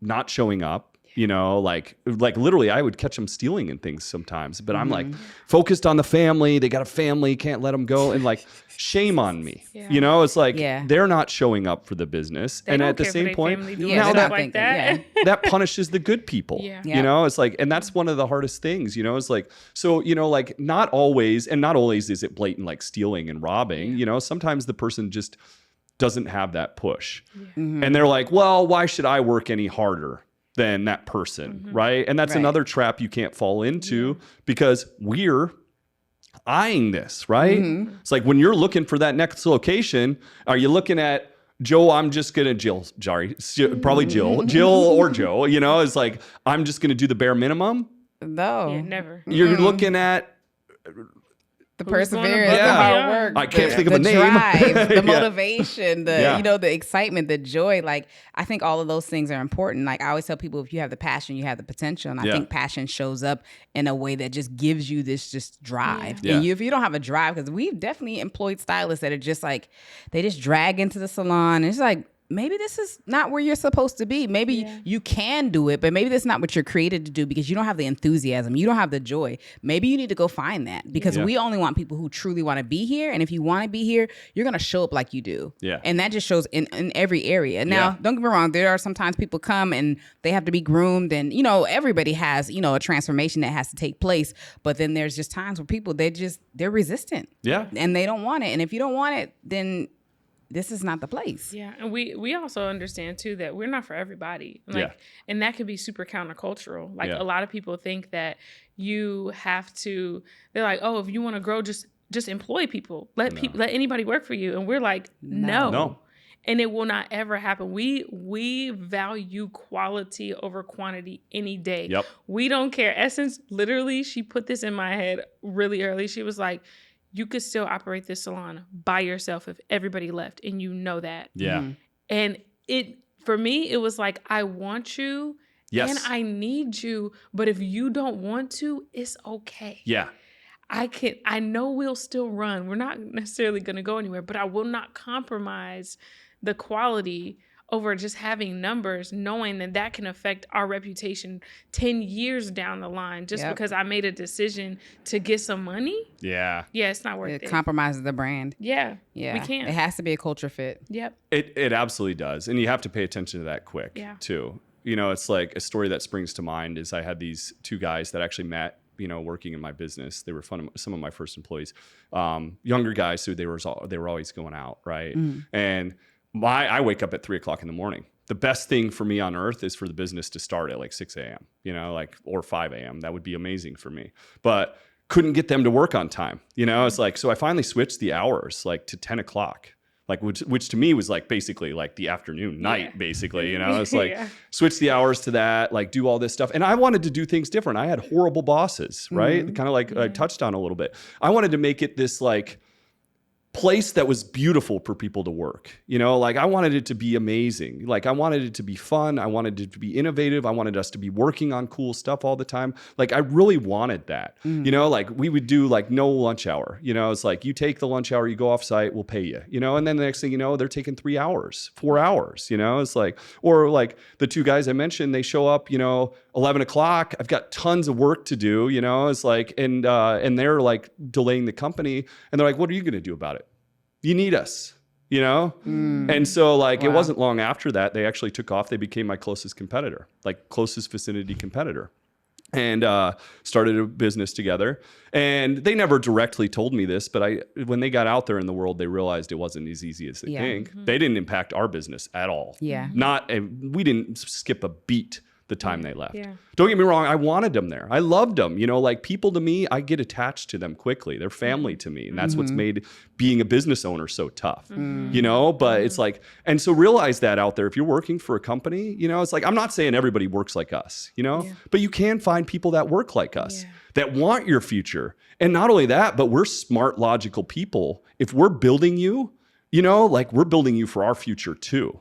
not showing up, you know, like literally I would catch them stealing and things sometimes, but I'm like focused on the family. They got a family, can't let them go. And like, shame on me, you know, it's like they're not showing up for the business. They and don't at the care for same their point, family doing now stuff like that. that punishes the good people, you know, it's like, and that's one of the hardest things, you know, it's like, so, you know, like not always is it blatant, like stealing and robbing, you know, sometimes the person just doesn't have that push and they're like, well, why should I work any harder than that person, right? And that's another trap you can't fall into because we're eyeing this, right? It's like when you're looking for that next location, are you looking at Joe, I'm just going to Jill or Joe, you know, it's like, I'm just going to do the bare minimum. No. Yeah, never. You're looking at the perseverance, the hard work. I can't think of a name. Drive, the motivation, you know, the excitement, the joy. Like, I think all of those things are important. Like, I always tell people, if you have the passion, you have the potential. And I think passion shows up in a way that just gives you this just drive. And if you don't have a drive, because we've definitely employed stylists that are just like, they just drag into the salon. And it's like, maybe this is not where you're supposed to be. Maybe you can do it, but maybe that's not what you're created to do because you don't have the enthusiasm. You don't have the joy. Maybe you need to go find that because we only want people who truly want to be here. And if you want to be here, you're going to show up like you do. Yeah. And that just shows in every area. Now, don't get me wrong. There are sometimes people come and they have to be groomed and, you know, everybody has, you know, a transformation that has to take place. But then there's just times where people, they're resistant. Yeah. And they don't want it. And if you don't want it, then this is not the place. Yeah. And we also understand too that we're not for everybody. Like, and that could be super countercultural. Like a lot of people think that you have to, they're like, oh, if you want to grow, just employ people. Let anybody work for you. And we're like, no. And it will not ever happen. We value quality over quantity any day. Yep. We don't care. Essence, literally, she put this in my head really early. She was like, you could still operate this salon by yourself if everybody left, and you know that. Yeah. And for me, it was like, I want you and I need you, but if you don't want to, it's okay. Yeah. I know we'll still run. We're not necessarily going to go anywhere, but I will not compromise the quality over just having numbers, knowing that can affect our reputation 10 years down the line just because I made a decision to get some money. Yeah. Yeah, it's not worth it. It compromises the brand. Yeah. Yeah. We can't. It has to be a culture fit. Yep. It absolutely does. And you have to pay attention to that quick too. You know, it's like a story that springs to mind is I had these two guys that actually met, you know, working in my business. They were some of my first employees, younger guys. So they were always going out. Right. And I wake up at 3:00 in the morning. The best thing for me on earth is for the business to start at like 6 a.m., you know, like, or 5 a.m. That would be amazing for me, but couldn't get them to work on time. You know, it's like, so I finally switched the hours like to 10:00, like, which to me was like basically like the afternoon, night, basically, you know, it's like switch the hours to that, like do all this stuff. And I wanted to do things different. I had horrible bosses, right? Kind of like I touched on a little bit. I wanted to make it this like, place that was beautiful for people to work. You know, like I wanted it to be amazing. Like I wanted it to be fun. I wanted it to be innovative. I wanted us to be working on cool stuff all the time. Like I really wanted that. You know, like we would do like no lunch hour. You know, it's like you take the lunch hour, you go off site, we'll pay you. You know, and then the next thing you know, they're taking 3 hours, 4 hours. You know, it's like, or like the two guys I mentioned, they show up, you know, 11 o'clock. I've got tons of work to do. You know, it's like, and they're like delaying the company, and they're like, what are you going to do about it? You need us, you know? And so like, it wasn't long after that, they actually took off. They became my closest competitor, like closest vicinity competitor, and started a business together. And they never directly told me this, but when they got out there in the world, they realized it wasn't as easy as they think. They didn't impact our business at all. Yeah. We didn't skip a beat the time they left. Yeah. Don't get me wrong, I wanted them there. I loved them. You know, like people to me, I get attached to them quickly. They're family to me. And that's what's made being a business owner so tough. You know, but it's like, and so realize that out there, if you're working for a company, you know, it's like, I'm not saying everybody works like us, you know, but you can find people that work like us, that want your future. And not only that, but we're smart, logical people. If we're building you, you know, like we're building you for our future too.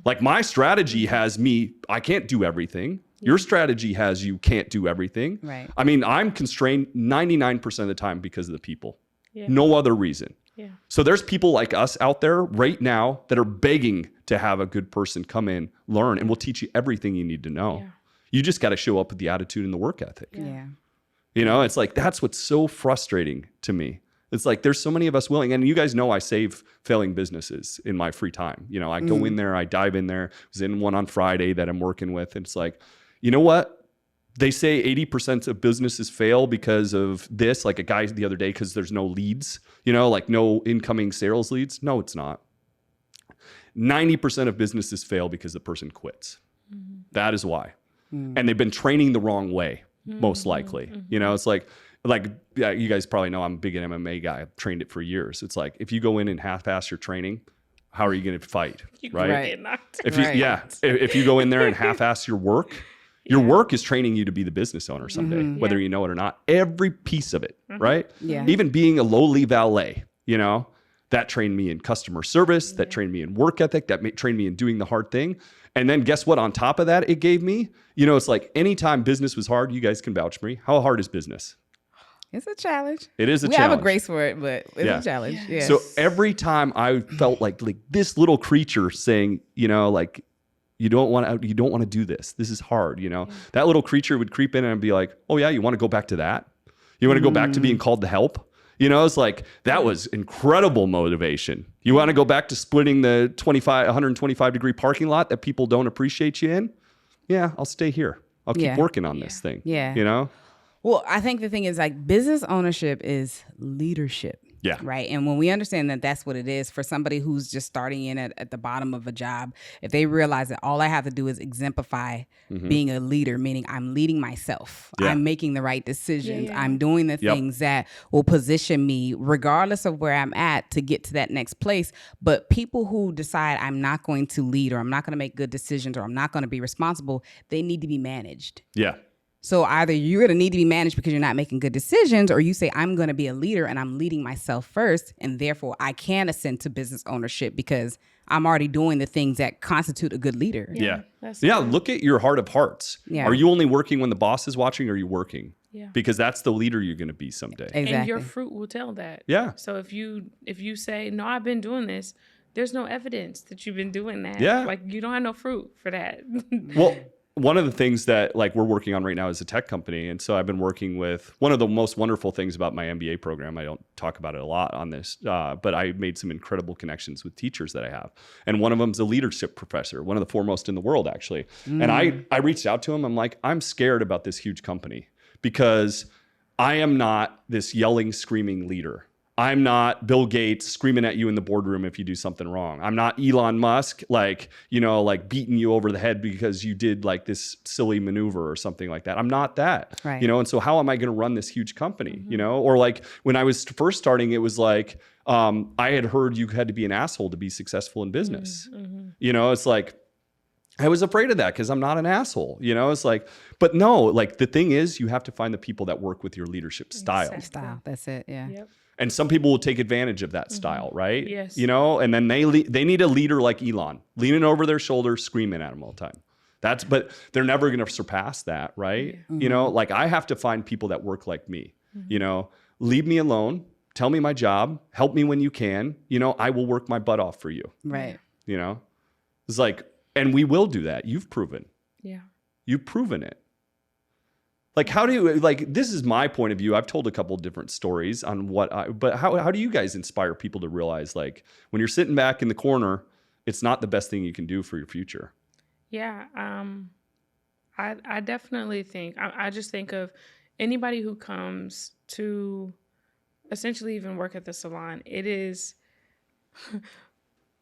Like my strategy has me, I can't do everything. Your strategy has you can't do everything. Right. I mean, I'm constrained 99% of the time because of the people. Yeah. No other reason. Yeah. So there's people like us out there right now that are begging to have a good person come in, learn, and we'll teach you everything you need to know. Yeah. You just got to show up with the attitude and the work ethic. Yeah. You know, it's like, that's what's so frustrating to me. It's like, there's so many of us willing, and you guys know I save failing businesses in my free time. You know, I go in there, I dive in there. I was in one on Friday that I'm working with. And it's like, you know what? They say 80% of businesses fail because of this, like a guy the other day, because there's no leads, you know, like no incoming sales leads. No, it's not. 90% of businesses fail because the person quits. That is why. And they've been training the wrong way, most likely. You know, it's like, yeah, you guys probably know I'm a big MMA guy. I've trained it for years. It's like, if you go in and half-ass your training, how are you going to fight? Right? Get knocked If you, if you go in there and half-ass your work, your work is training you to be the business owner someday, whether you know it or not. Every piece of it, right? Yeah. Even being a lowly valet, you know, that trained me in customer service, that trained me in work ethic, that trained me in doing the hard thing. And then guess what? On top of that, it gave me, you know, it's like anytime business was hard, you guys can vouch for me. How hard is business? It's a challenge. It is a we challenge. have a grace for it, but it's a challenge. Yes. So every time I felt like this little creature saying, you know, like, you don't want to do this. This is hard. You know, that little creature would creep in and be like, oh yeah, you want to go back to that? You want to go back to being called to help? You know, it's like, that was incredible motivation. You want to go back to splitting the 125 degree parking lot that people don't appreciate you in? Yeah, I'll stay here. I'll keep working on this thing. Yeah. You know? Well, I think the thing is like business ownership is leadership. Yeah. Right. And when we understand that that's what it is for somebody who's just starting in at the bottom of a job, if they realize that all I have to do is exemplify being a leader, meaning I'm leading myself, I'm making the right decisions, I'm doing the things that will position me regardless of where I'm at to get to that next place. But people who decide I'm not going to lead or I'm not going to make good decisions or I'm not going to be responsible, they need to be managed. Yeah. So either you're going to need to be managed because you're not making good decisions, or you say, I'm going to be a leader and I'm leading myself first. And therefore I can ascend to business ownership because I'm already doing the things that constitute a good leader. Yeah. Look at your heart of hearts. Yeah. Are you only working when the boss is watching, or are you working? Yeah. Because that's the leader you're going to be someday. Exactly. And your fruit will tell that. Yeah. So if you say, no, I've been doing this, there's no evidence that you've been doing that. Yeah. Like you don't have no fruit for that. Well, one of the things that like we're working on right now is a tech company. And so I've been working with one of the most wonderful things about my MBA program. I don't talk about it a lot on this, but I made some incredible connections with teachers that I have. And one of them is a leadership professor, one of the foremost in the world, actually. And I reached out to him. I'm like, I'm scared about this huge company because I am not this yelling, screaming leader. I'm not Bill Gates screaming at you in the boardroom if you do something wrong. I'm not Elon Musk, like beating you over the head because you did like this silly maneuver or something like that. I'm not that, Right. you know? And so how am I going to run this huge company, you know? Or like when I was first starting, it was like, I had heard you had to be an asshole to be successful in business. You know, it's like, I was afraid of that because I'm not an asshole, you know? It's like, but no, like the thing is you have to find the people that work with your leadership style. Style. That's it. Yeah. Yep. And some people will take advantage of that style, right? Yes. You know, and then they need a leader like Elon, leaning over their shoulder, screaming at them all the time. But they're never going to surpass that, right? You know, like I have to find people that work like me, you know, leave me alone, tell me my job, help me when you can, you know, I will work my butt off for you. Right. You know, it's like, and we will do that. You've proven it. Like, how do you, like, this is my point of view. I've told a couple of different stories on but how do you guys inspire people to realize, like, when you're sitting back in the corner, it's not the best thing you can do for your future? Yeah. I definitely think, I just think of anybody who comes to essentially even work at the salon. It is,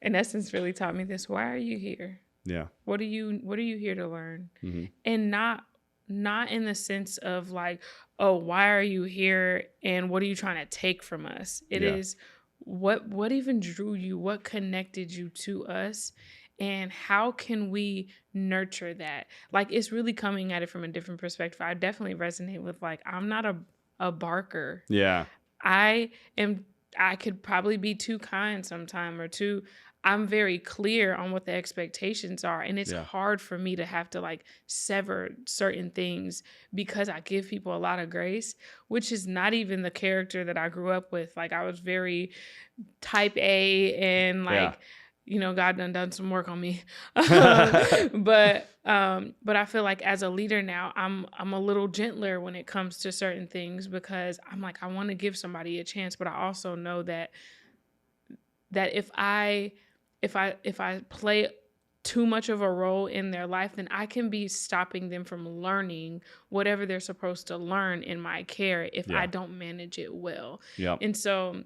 in essence, really taught me this. Why are you here? Yeah. What are you here to learn? Mm-hmm. And not in the sense of like, oh, why are you here and what are you trying to take from us? It is what even drew you, what connected you to us, and how can we nurture that? Like, it's really coming at it from a different perspective. I definitely resonate with, like, I'm not a barker. Yeah. I could probably be too kind sometime, or I'm very clear on what the expectations are. And it's hard for me to have to like sever certain things because I give people a lot of grace, which is not even the character that I grew up with. Like, I was very type A and like, you know, God done some work on me. But I feel like as a leader now, I'm a little gentler when it comes to certain things, because I'm like, I want to give somebody a chance, but I also know that if I play too much of a role in their life, then I can be stopping them from learning whatever they're supposed to learn in my care if I don't manage it well. Yeah. And so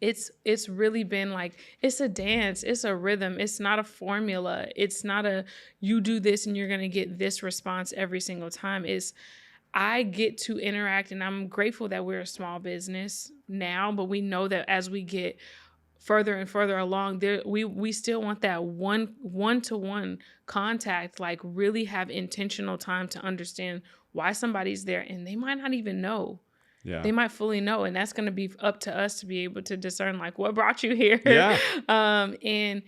it's really been like, it's a dance, it's a rhythm, it's not a formula, it's not a you do this and you're going to get this response every single time. I get to interact, and I'm grateful that we're a small business now, but we know that as we get further and further along, there we still want that one-to-one contact, like really have intentional time to understand why somebody's there, and they might not even know. Yeah. They might fully know, and that's going to be up to us to be able to discern, like, what brought you here? Yeah. And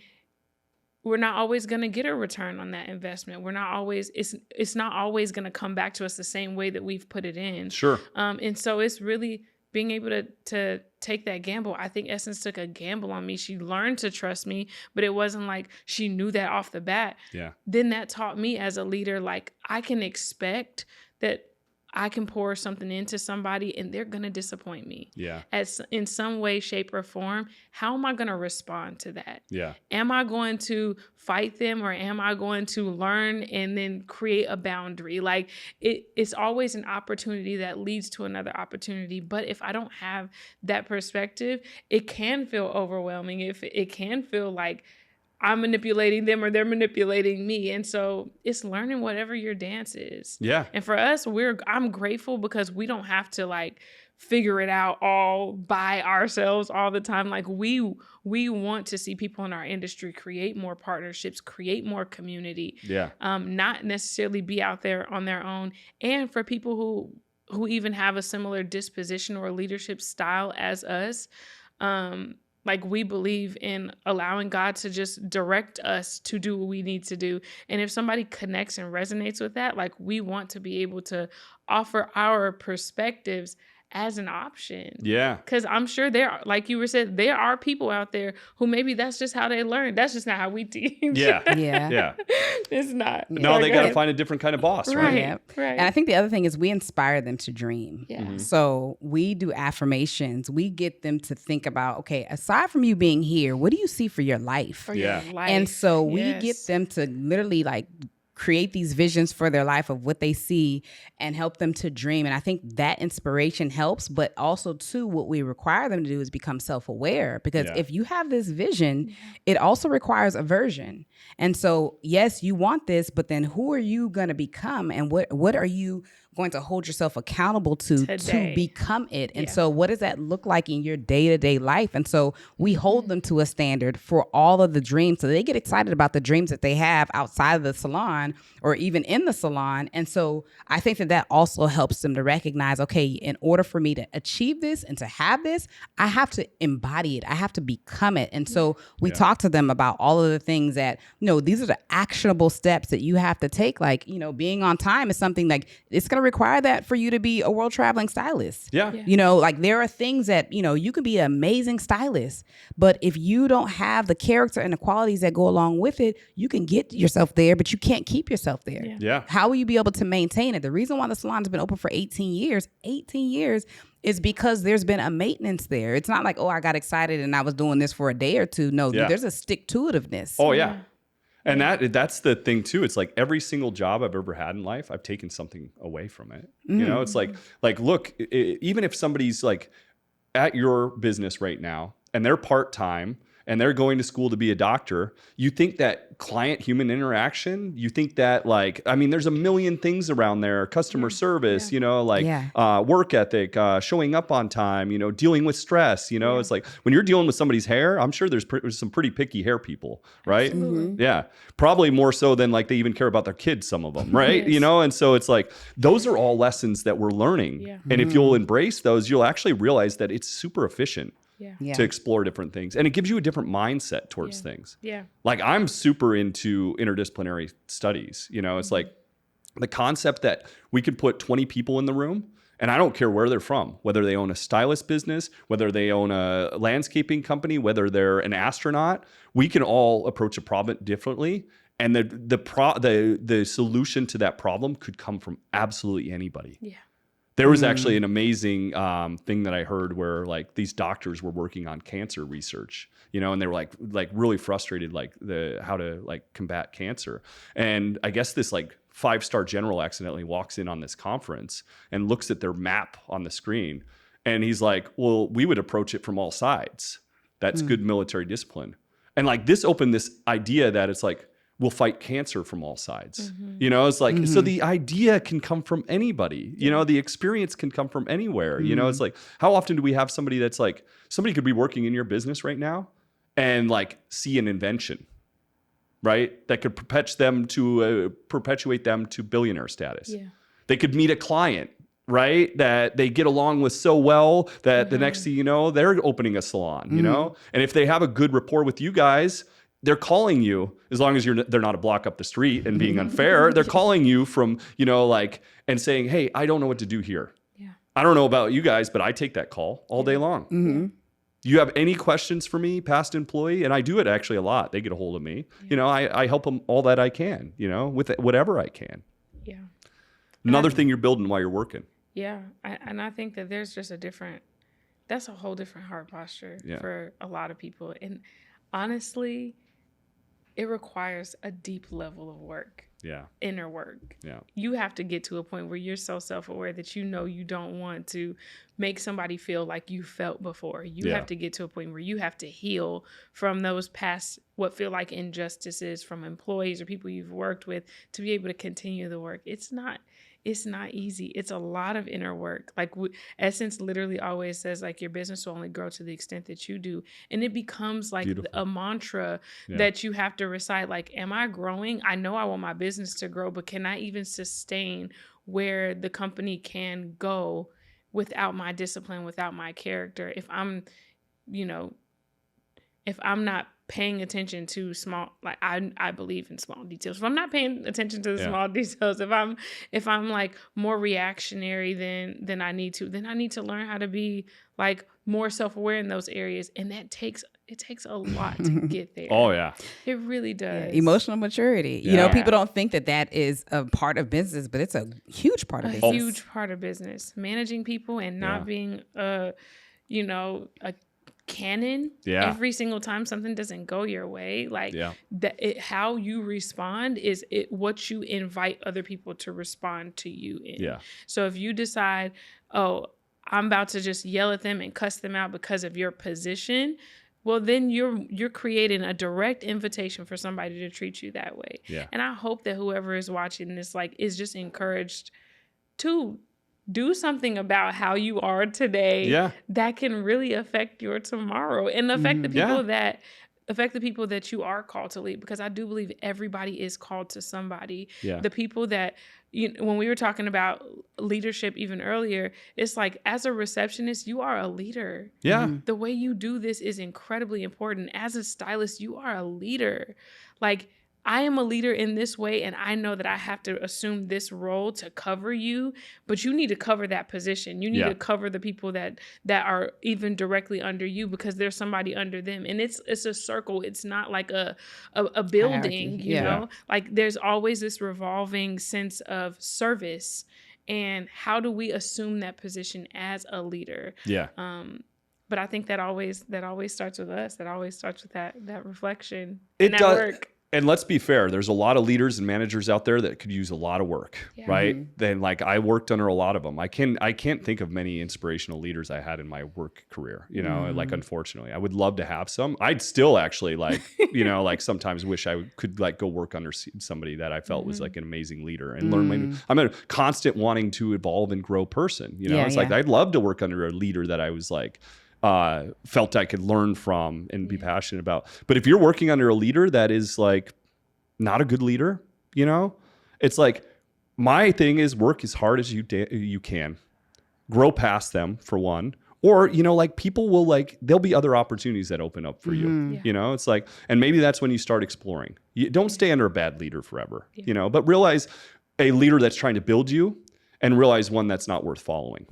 we're not always going to get a return on that investment. We're not always, it's not always going to come back to us the same way that we've put it in. Sure. And so it's really being able to take that gamble. I think Essence took a gamble on me. She learned to trust me, but it wasn't like she knew that off the bat. Yeah. Then that taught me as a leader, like, I can expect that I can pour something into somebody and they're going to disappoint me. Yeah. In some way, shape, or form. How am I going to respond to that? Yeah. Am I going to fight them, or am I going to learn and then create a boundary? Like, it's always an opportunity that leads to another opportunity. But if I don't have that perspective, it can feel overwhelming. It can feel like I'm manipulating them or they're manipulating me. And so it's learning whatever your dance is. Yeah. And for us, I'm grateful because we don't have to like figure it out all by ourselves all the time. Like, we want to see people in our industry create more partnerships, create more community. Yeah. Not necessarily be out there on their own. And for people who even have a similar disposition or leadership style as us, like, we believe in allowing God to just direct us to do what we need to do. And if somebody connects and resonates with that, like, we want to be able to offer our perspectives as an option. Yeah. Because I'm sure like you were said, there are people out there who maybe that's just how they learn. That's just not how we teach. Yeah. Yeah. Yeah. It's not. No, they got to find a different kind of boss, right? Yeah. Right. And I think the other thing is we inspire them to dream. Yeah. Mm-hmm. So we do affirmations. We get them to think about, okay, aside from you being here, what do you see for your life? For your life. And so we get them to literally like create these visions for their life of what they see and help them to dream. And I think that inspiration helps, but also too, what we require them to do is become self-aware, because if you have this vision, it also requires a version. And so, yes, you want this, but then who are you going to become? And what are you going to hold yourself accountable to Today. become it. And Yeah. so what does that look like in your day-to-day life? And so we hold them to a standard for all of the dreams. So they get excited about the dreams that they have outside of the salon or even in the salon. And so I think that also helps them to recognize, okay, in order for me to achieve this and to have this, I have to embody it. I have to become it. And so we talk to them about all of the things that, these are the actionable steps that you have to take. Like, being on time is something like it's going to require that for you to be a world traveling stylist. Yeah. Like there are things that, you can be an amazing stylist, but if you don't have the character and the qualities that go along with it, you can get yourself there, but you can't keep yourself there. Yeah. How will you be able to maintain it? The reason why the salon's been open for 18 years is because there's been a maintenance there. It's not like, oh, I got excited and I was doing this for a day or two. No, there's a stick-to-itiveness. Oh, yeah. And that's the thing too. It's like every single job I've ever had in life, I've taken something away from it. It's like look, even if somebody's like at your business right now and they're part-time and they're going to school to be a doctor, you think that client-human interaction, you think that there's a million things around there, customer service, work ethic, showing up on time, dealing with stress, it's like when you're dealing with somebody's hair, I'm sure there's some pretty picky hair people, right? Absolutely. Yeah. Probably more so than they even care about their kids, some of them, right? Yes. And so it's like, those are all lessons that we're learning. Yeah. And if you'll embrace those, you'll actually realize that it's super efficient. Yeah. To explore different things. And it gives you a different mindset towards things. Yeah. Like I'm super into interdisciplinary studies. It's like the concept that we could put 20 people in the room and I don't care where they're from, whether they own a stylist business, whether they own a landscaping company, whether they're an astronaut, we can all approach a problem differently. And the solution to that problem could come from absolutely anybody. Yeah. There was actually an amazing thing that I heard where these doctors were working on cancer research, and they were like really frustrated, how to combat cancer. And I guess this 5-star general accidentally walks in on this conference and looks at their map on the screen. And he's like, well, we would approach it from all sides. That's good military discipline. And this opened this idea that it's we'll fight cancer from all sides. It's so the idea can come from anybody. The experience can come from anywhere. It's how often do we have somebody that's somebody could be working in your business right now and see an invention, right? That could perpetuate them to billionaire status. Yeah. They could meet a client, right? That they get along with so well that the next thing you know, they're opening a salon, And if they have a good rapport with you guys, they're calling you, as long as they're not a block up the street and being unfair, they're calling you from, and saying, hey, I don't know what to do here. Yeah. I don't know about you guys, but I take that call all day long. Mm-hmm. Do you have any questions for me, past employee? And I do it actually a lot. They get a hold of me. I help them all that I can, with whatever I can. Yeah. Another thing you're building while you're working. Yeah. And I think that there's just that's a whole different heart posture for a lot of people. And honestly, it requires a deep level of work. Yeah. Inner work. Yeah. You have to get to a point where you're so self-aware that you don't want to make somebody feel like you felt before. You have to get to a point where you have to heal from those past, what feel like injustices from employees or people you've worked with to be able to continue the work. It's not easy. It's a lot of inner work. Essence literally always says your business will only grow to the extent that you do. And it becomes Beautiful. a mantra that you have to recite. Am I growing? I know I want my business to grow, but can I even sustain where the company can go without my discipline, without my character? If I'm not paying attention to small, I believe in small details. If I'm not paying attention to the small details, if I'm more reactionary than I need to, then I need to learn how to be more self-aware in those areas. And it takes a lot to get there. Oh yeah. It really does. Yeah. Emotional maturity. People don't think that is a part of business, but it's a huge part of business. A huge part of business. Managing people and not being a canon every single time something doesn't go your way. How you respond is what you invite other people to respond to you in. Yeah. So if you decide, oh, I'm about to just yell at them and cuss them out because of your position, well, then you're creating a direct invitation for somebody to treat you that way. Yeah. And I hope that whoever is watching this is just encouraged Two, do something about how you are today that can really affect your tomorrow and affect the people that you are called to lead, because I do believe everybody is called to somebody. The people that, when we were talking about leadership even earlier, it's like, as a receptionist, you are a leader. The way you do this is incredibly important. As a stylist, you are a leader. Like, I am a leader in this way, and I know that I have to assume this role to cover you, but you need to cover that position. You need to cover the people that are even directly under you, because there's somebody under them. And it's a circle. It's not like a building, hierarchy. you know? Like, there's always this revolving sense of service. And how do we assume that position as a leader? But I think that always starts with us. That always starts with that reflection and that work. And let's be fair, there's a lot of leaders and managers out there that could use a lot of work, right? Then, like, I worked under a lot of them. I can't think of many inspirational leaders I had in my work career, like, unfortunately. I would love to have some. I'd still actually, like, like, sometimes wish I could, like, go work under somebody that I felt was, like, an amazing leader and learn. I'm a constant wanting to evolve and grow person, It's like, I'd love to work under a leader that I was, like, felt I could learn from and be passionate about. But if you're working under a leader that is, like, not a good leader, it's like, my thing is, work as hard as you can, grow past them, for one, or, like, people will, like, there'll be other opportunities that open up for you, it's like, and maybe that's when you start exploring. You don't stay under a bad leader forever, but realize a leader that's trying to build you, and realize one that's not worth following.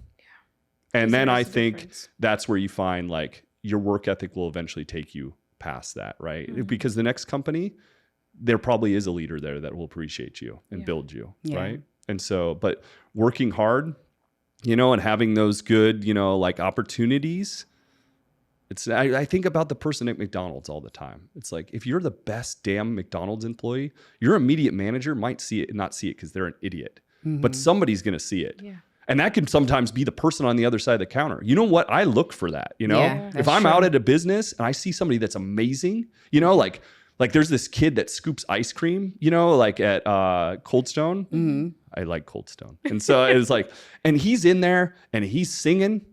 And then I think that's where you find, like, your work ethic will eventually take you past that, right? Because the next company, there probably is a leader there that will appreciate you and build you, right? And so, but working hard, and having those good, like, opportunities. I think about the person at McDonald's all the time. It's like, if you're the best damn McDonald's employee, your immediate manager might see it and not see it because they're an idiot, but somebody's going to see it. And that can sometimes be the person on the other side of the counter. You know what? I look for that, if I'm out at a business and I see somebody that's amazing, like there's this kid that scoops ice cream, like at Cold Stone. I like Cold Stone. And so it was like, and he's in there and he's singing.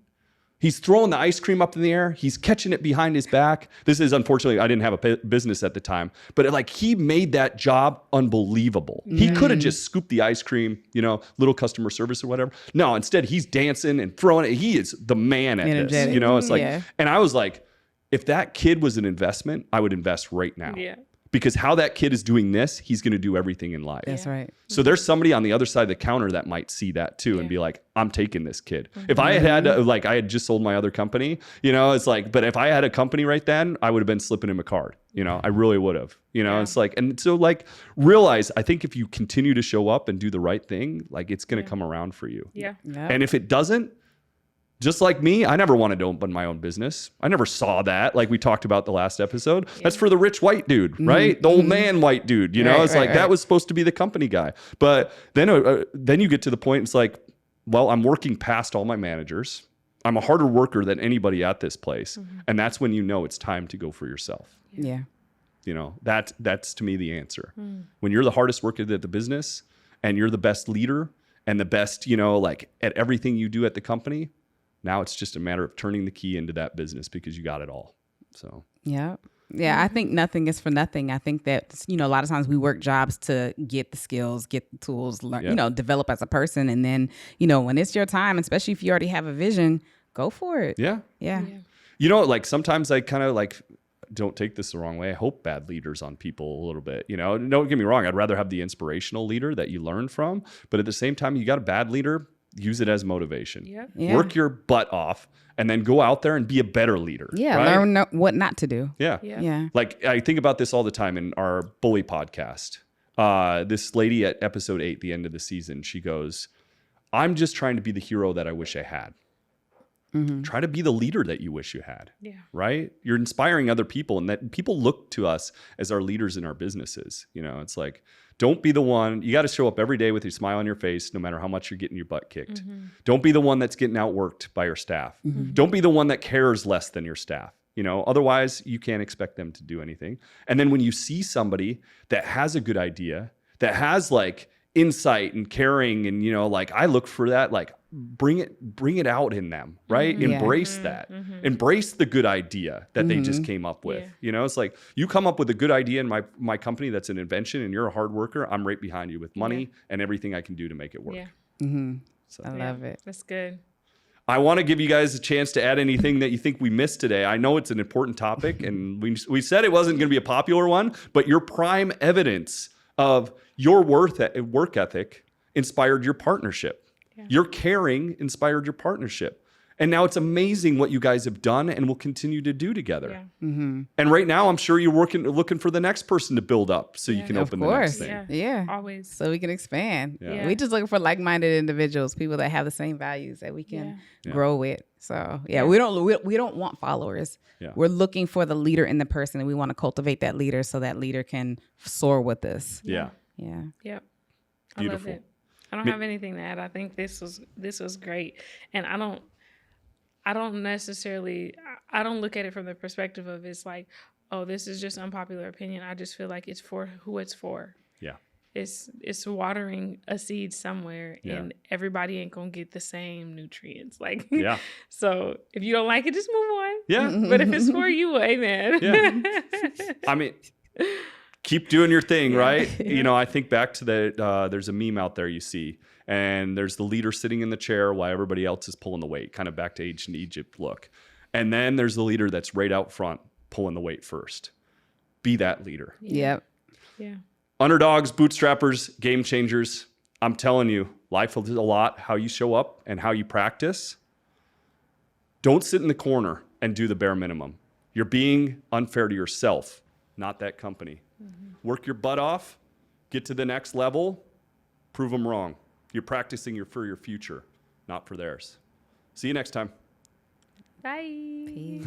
He's throwing the ice cream up in the air. He's catching it behind his back. This is, unfortunately, I didn't have a business at the time, but, like, he made that job unbelievable. He could have just scooped the ice cream, little customer service or whatever. No, instead he's dancing and throwing it. He is the man at this, it's like, and I was like, if that kid was an investment, I would invest right now. Because how that kid is doing this, he's going to do everything in life. That's right. So there's somebody on the other side of the counter that might see that too and be like, I'm taking this kid. If I had I had just sold my other company, it's like, but if I had a company right then, I would have been slipping him a card. I really would have, it's like, and so, like, realize, I think if you continue to show up and do the right thing, like, it's going to come around for you. And if it doesn't, just like me, I never wanted to open my own business. I never saw that, like we talked about the last episode. That's for the rich white dude, right? The old man white dude, it's like, that was supposed to be the company guy. But then you get to the point, it's like, well, I'm working past all my managers. I'm a harder worker than anybody at this place. And that's when it's time to go for yourself. That's to me the answer. When you're the hardest worker at the business and you're the best leader and the best, like, at everything you do at the company, now it's just a matter of turning the key into that business because you got it all. So, yeah. I think nothing is for nothing. I think that, a lot of times we work jobs to get the skills, get the tools, learn, develop as a person. And then, when it's your time, especially if you already have a vision, go for it. Yeah. Like, sometimes I kind of, like, don't take this the wrong way. I hope bad leaders on people a little bit, don't get me wrong. I'd rather have the inspirational leader that you learn from, but at the same time, you got a bad leader, use it as motivation. Work your butt off and then go out there and be a better leader. Right? Learn what not to do. Like, I think about this all the time in our bully podcast. This lady at episode 8, the end of the season, she goes, I'm just trying to be the hero that I wish I had. Try to be the leader that you wish you had. Right? You're inspiring other people, and that people look to us as our leaders in our businesses. It's like, don't be the one. You got to show up every day with your smile on your face, no matter how much you're getting your butt kicked. Don't be the one that's getting outworked by your staff. Don't be the one that cares less than your staff. Otherwise you can't expect them to do anything. And then when you see somebody that has a good idea, that has, like, insight and caring, and like I look for that, like bring it out in them, right? Embrace that. Embrace the good idea that they just came up with. It's like you come up with a good idea in my company that's an invention and you're a hard worker, I'm right behind you with money and everything I can do to make it work. So I love it. That's good. I want to give you guys a chance to add anything that you think we missed today. I know it's an important topic, and we said it wasn't going to be a popular one, but your prime evidence of your work ethic inspired your partnership. Yeah. Your caring inspired your partnership. And now it's amazing what you guys have done and will continue to do together. Yeah. And right now, I'm sure you're looking for the next person to build up so you can open the next thing. Yeah, always. So we can expand. Yeah. We just looking for like-minded individuals, people that have the same values that we can grow with. So we don't want followers. Yeah. We're looking for the leader in the person, and we want to cultivate that leader so that leader can soar with us. Yeah. Yeah. Yep. I Beautiful. love it. I don't have anything to add. I think this was great, and I don't necessarily, I don't look at it from the perspective of it's like, oh, this is just unpopular opinion. I just feel like it's for who it's for. Yeah. It's watering a seed somewhere, and everybody ain't gonna get the same nutrients. Like, so if you don't like it, just move on. Yeah. But if it's for you, amen. Yeah. I mean, keep doing your thing, right? Yeah. I think back to there's a meme out there you see, and there's the leader sitting in the chair while everybody else is pulling the weight, kind of back to ancient Egypt look. And then there's the leader that's right out front pulling the weight first. Be that leader. Yep. Yeah. Underdogs, bootstrappers, game changers. I'm telling you, life is a lot how you show up and how you practice. Don't sit in the corner and do the bare minimum. You're being unfair to yourself, not that company. Work your butt off, get to the next level, prove them wrong. You're practicing for your future, not for theirs. See you next time. Bye. Peace.